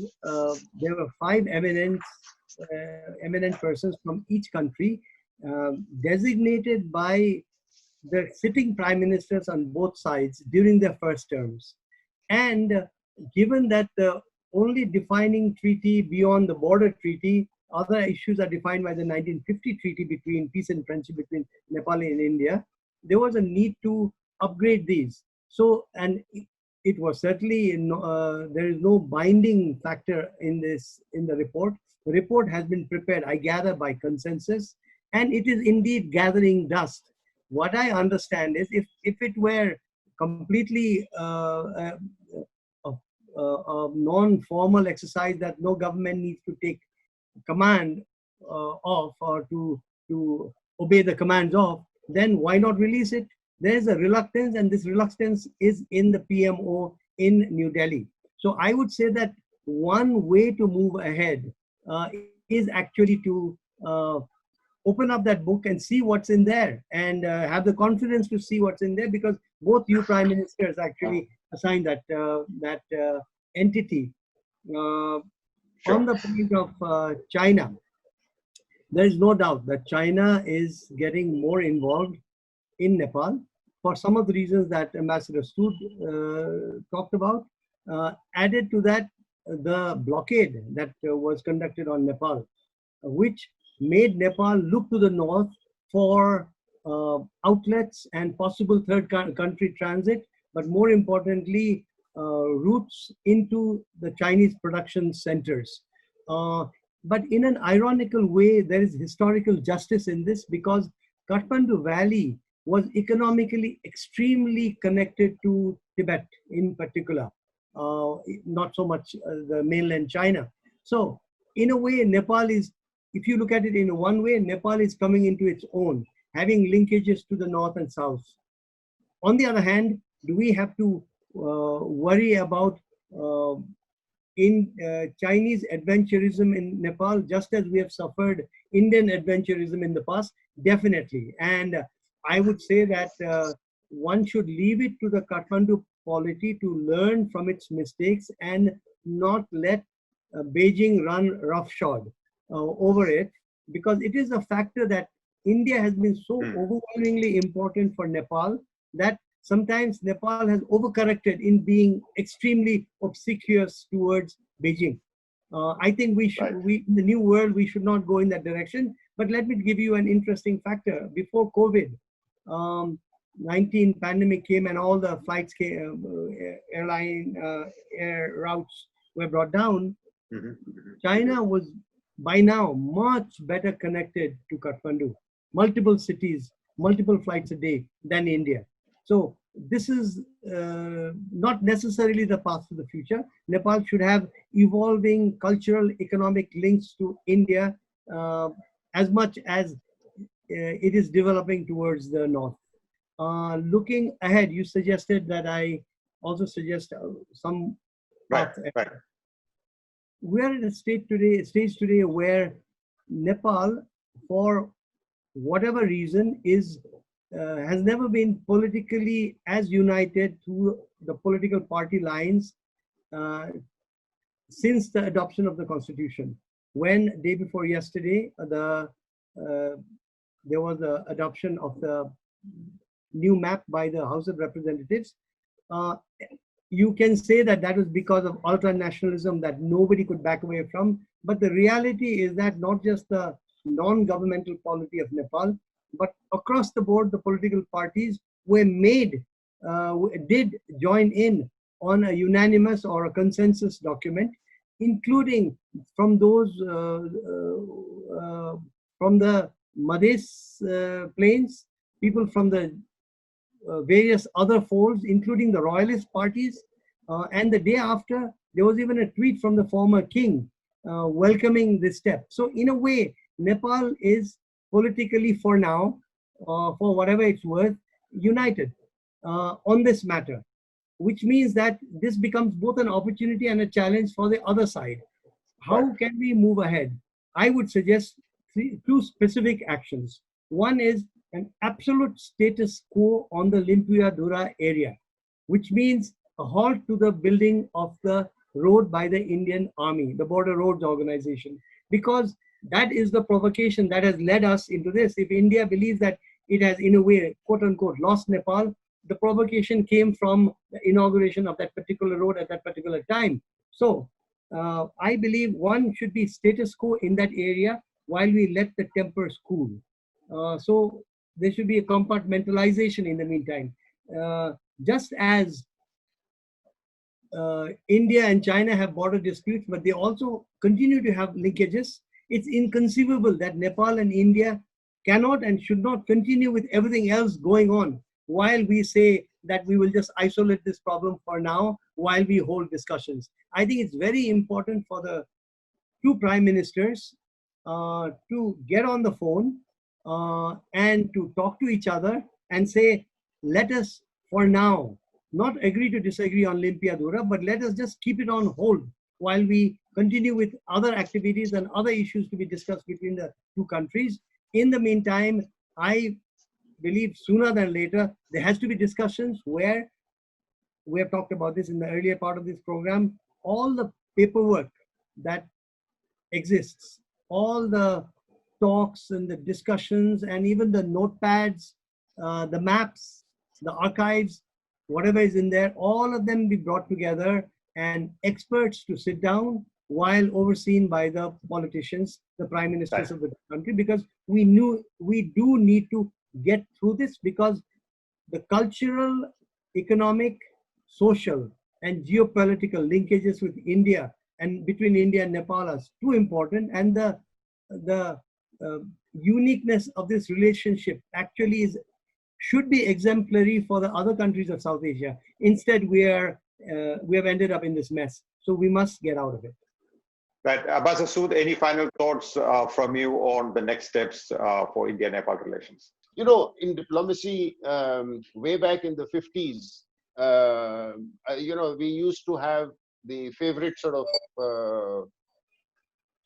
there were 5 eminent persons from each country, designated by the sitting prime ministers on both sides during their first terms. And given that the only defining treaty beyond the border treaty, other issues are defined by the 1950 treaty between peace and friendship between Nepal and India, there was a need to upgrade these. So, and it was certainly, there is no binding factor in the report. The report has been prepared, I gather, by consensus, and it is indeed gathering dust. What I understand is if it were completely a non-formal exercise that no government needs to take command of or to obey the commands of, then why not release it? There is a reluctance, and this reluctance is in the PMO in New Delhi. So I would say that one way to move ahead is actually to open up that book and see what's in there, and have the confidence to see what's in there, because both you prime ministers actually assigned that entity. Sure. On the point of China, there is no doubt that China is getting more involved in Nepal for some of the reasons that Ambassador Sood talked about. Added to that, the blockade that was conducted on Nepal, which made Nepal look to the north for outlets and possible third country transit, but more importantly, routes into the Chinese production centers. But in an ironical way, there is historical justice in this, because Kathmandu Valley was economically extremely connected to Tibet in particular, not so much the mainland China. So in a way, Nepal is, if you look at it in one way, Nepal is coming into its own, having linkages to the north and south. On the other hand, do we have to worry about Chinese adventurism in Nepal, just as we have suffered Indian adventurism in the past? Definitely. And I would say that one should leave it to the Kathmandu polity to learn from its mistakes and not let Beijing run roughshod over it, because it is a factor that India has been so overwhelmingly important for Nepal that sometimes Nepal has overcorrected in being extremely obsequious towards Beijing. I think we should, in the new world, we should not go in that direction. But let me give you an interesting factor. Before COVID, 19 pandemic came and all the flights came, air routes were brought down. China was by now much better connected to Kathmandu, multiple cities, multiple flights a day than India. So this is not necessarily the path to the future. Nepal should have evolving cultural, economic links to India as much as it is developing towards the north. Looking ahead, you suggested that I also suggest some path. Right. We are at a stage today where Nepal, for whatever reason, has never been politically as united through the political party lines since the adoption of the constitution. When day before yesterday, there was the adoption of the new map by the House of Representatives. You can say that that was because of ultra-nationalism that nobody could back away from. But the reality is that not just the non-governmental polity of Nepal, but across the board, the political parties were did join in on a unanimous or a consensus document, including from those from the Madhes plains, people from the various other folds, including the royalist parties. And the day after, there was even a tweet from the former king welcoming this step. So in a way, Nepal is politically, for now, for whatever it's worth, united on this matter, which means that this becomes both an opportunity and a challenge for the other side. How can we move ahead? I would suggest two specific actions. One is an absolute status quo on the Limpia-Dura area, which means a halt to the building of the road by the Indian Army, the Border Roads Organization, because that is the provocation that has led us into this. If India believes that it has, in a way, quote unquote, lost Nepal, the provocation came from the inauguration of that particular road at that particular time. So I believe one should be status quo in that area while we let the tempers cool. So there should be a compartmentalization in the meantime. Just as India and China have border disputes, but they also continue to have linkages. It's inconceivable that Nepal and India cannot and should not continue with everything else going on while we say that we will just isolate this problem for now while we hold discussions. I think it's very important for the two prime ministers to get on the phone and to talk to each other and say, let us for now not agree to disagree on Limpia-Dura, but let us just keep it on hold while we continue with other activities and other issues to be discussed between the two countries. In the meantime, I believe sooner than later, there has to be discussions where we have talked about this in the earlier part of this program, all the paperwork that exists, all the talks and the discussions and even the notepads, the maps, the archives, whatever is in there, all of them be brought together and experts to sit down while overseen by the politicians, the prime ministers of the country, because we do need to get through this, because the cultural, economic, social, and geopolitical linkages with India and between India and Nepal are too important, and the uniqueness of this relationship actually should be exemplary for the other countries of South Asia. Instead, we have ended up in this mess. So we must get out of it. Right. Ambassador Sood, any final thoughts from you on the next steps for India-Nepal relations? You know, in diplomacy, way back in the 50s, you know, we used to have the favorite sort of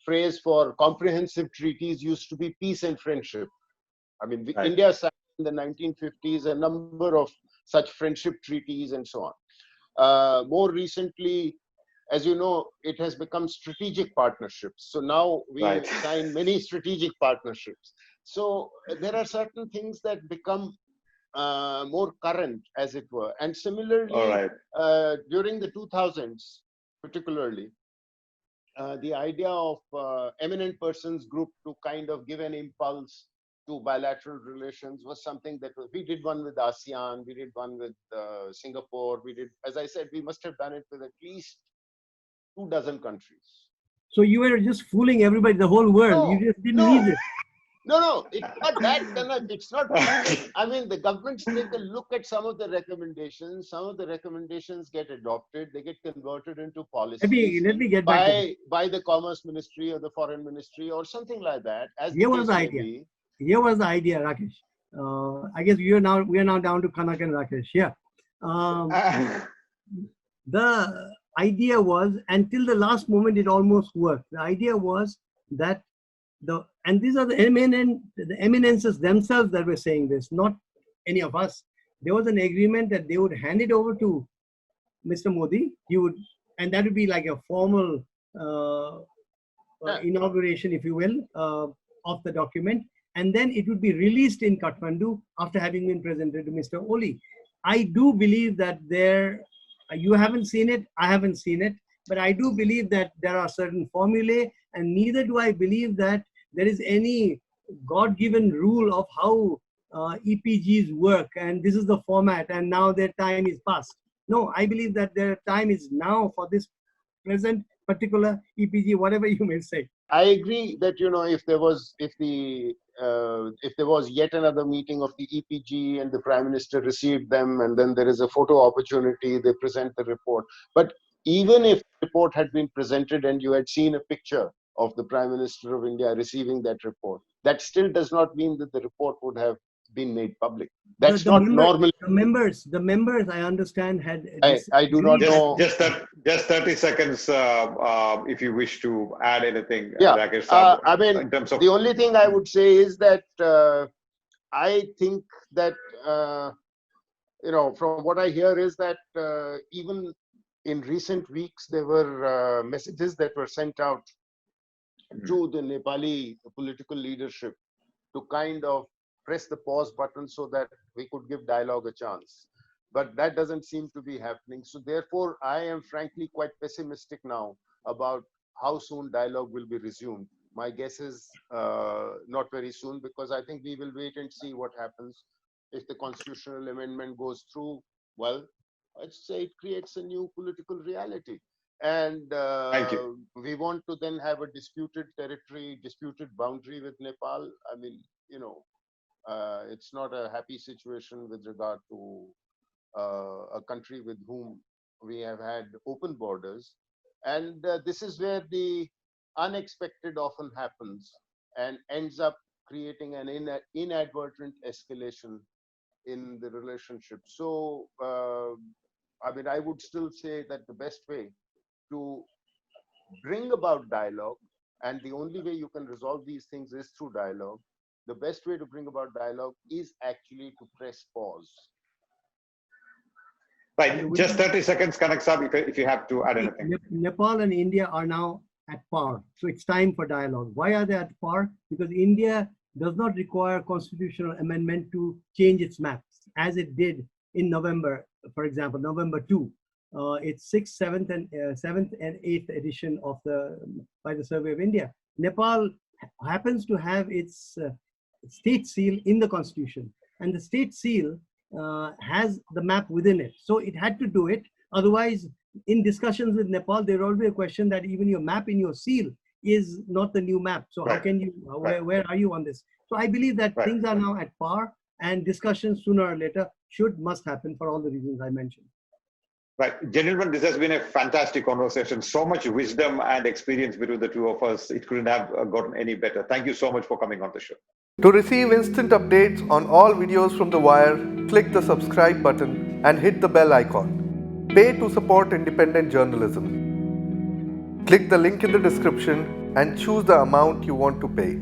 phrase for comprehensive treaties used to be peace and friendship. I mean, India signed in the 1950s a number of such friendship treaties and so on. More recently, as you know, it has become strategic partnerships. So now we sign many strategic partnerships. So there are certain things that become more current, as it were. And similarly, during the 2000s, particularly, the idea of eminent persons group to kind of give an impulse to bilateral relations was something that we did one with ASEAN, we did one with Singapore, we did, as I said, we must have done it with at least 24 countries. So you were just fooling everybody, the whole world. You just didn't need it. No, it's not that, Kanak. It's not. I mean, the governments take a look at some of the recommendations. Some of the recommendations get adopted. They get converted into policies. Let me get back by the Commerce Ministry or the Foreign Ministry or something like that. As Here was the idea. Here was the idea, Rakesh. I guess we are now down to Kanak and Rakesh. Yeah. The idea was, until the last moment, it almost worked. The idea was that and these are the eminences themselves that were saying this, not any of us. There was an agreement that they would hand it over to Mr. Modi. And that would be like a formal inauguration, if you will, of the document. And then it would be released in Kathmandu after having been presented to Mr. Oli. I do believe that you haven't seen it, I haven't seen it, but I do believe that there are certain formulae, and neither do I believe that there is any God-given rule of how EPGs work, and this is the format, and now their time is past. No, I believe that their time is now for this present particular EPG, whatever you may say. I agree that, you know, if there was yet another meeting of the EPG and the Prime Minister received them, and then there is a photo opportunity, they present the report. But even if the report had been presented and you had seen a picture of the Prime Minister of India receiving that report, that still does not mean that the report would have been made public. That's not normal. The members, I understand, had. I do not know. Just 30 seconds, if you wish to add anything, Yeah, Rakesh. I mean, in terms of the only thing I would say is that I think that, you know, from what I hear is that even in recent weeks, there were messages that were sent out to the Nepali political leadership to kind of press the pause button so that we could give dialogue a chance. But that doesn't seem to be happening. So therefore, I am frankly quite pessimistic now about how soon dialogue will be resumed. My guess is not very soon, because I think we will wait and see what happens. If the constitutional amendment goes through, well, let's say it creates a new political reality. And we want to then have a disputed territory, disputed boundary with Nepal. I mean, you know, it's not a happy situation with regard to a country with whom we have had open borders. And this is where the unexpected often happens and ends up creating an inadvertent escalation in the relationship. So, I mean, I would still say that the best way to bring about dialogue, and the only way you can resolve these things is through dialogue, the best way to bring about dialogue is actually to press pause. Right, just 30 seconds, Kanak Sahib, if you have to add anything. Nepal and India are now at par. So it's time for dialogue. Why are they at par? Because India does not require constitutional amendment to change its maps, as it did in November, for example, November 2. It's 6th, 7th, and 7th and 8th edition of by the Survey of India. Nepal happens to have its state seal in the constitution, and the state seal has the map within it. So it had to do it. Otherwise, in discussions with Nepal, there will be a question that even your map in your seal is not the new map. So how can you, where are you on this? So I believe that things are now at par, and discussions sooner or later must happen for all the reasons I mentioned. Right. Gentlemen, this has been a fantastic conversation. So much wisdom and experience between the two of us. It couldn't have gotten any better. Thank you so much for coming on the show. To receive instant updates on all videos from The Wire, click the subscribe button and hit the bell icon. Pay to support independent journalism. Click the link in the description and choose the amount you want to pay.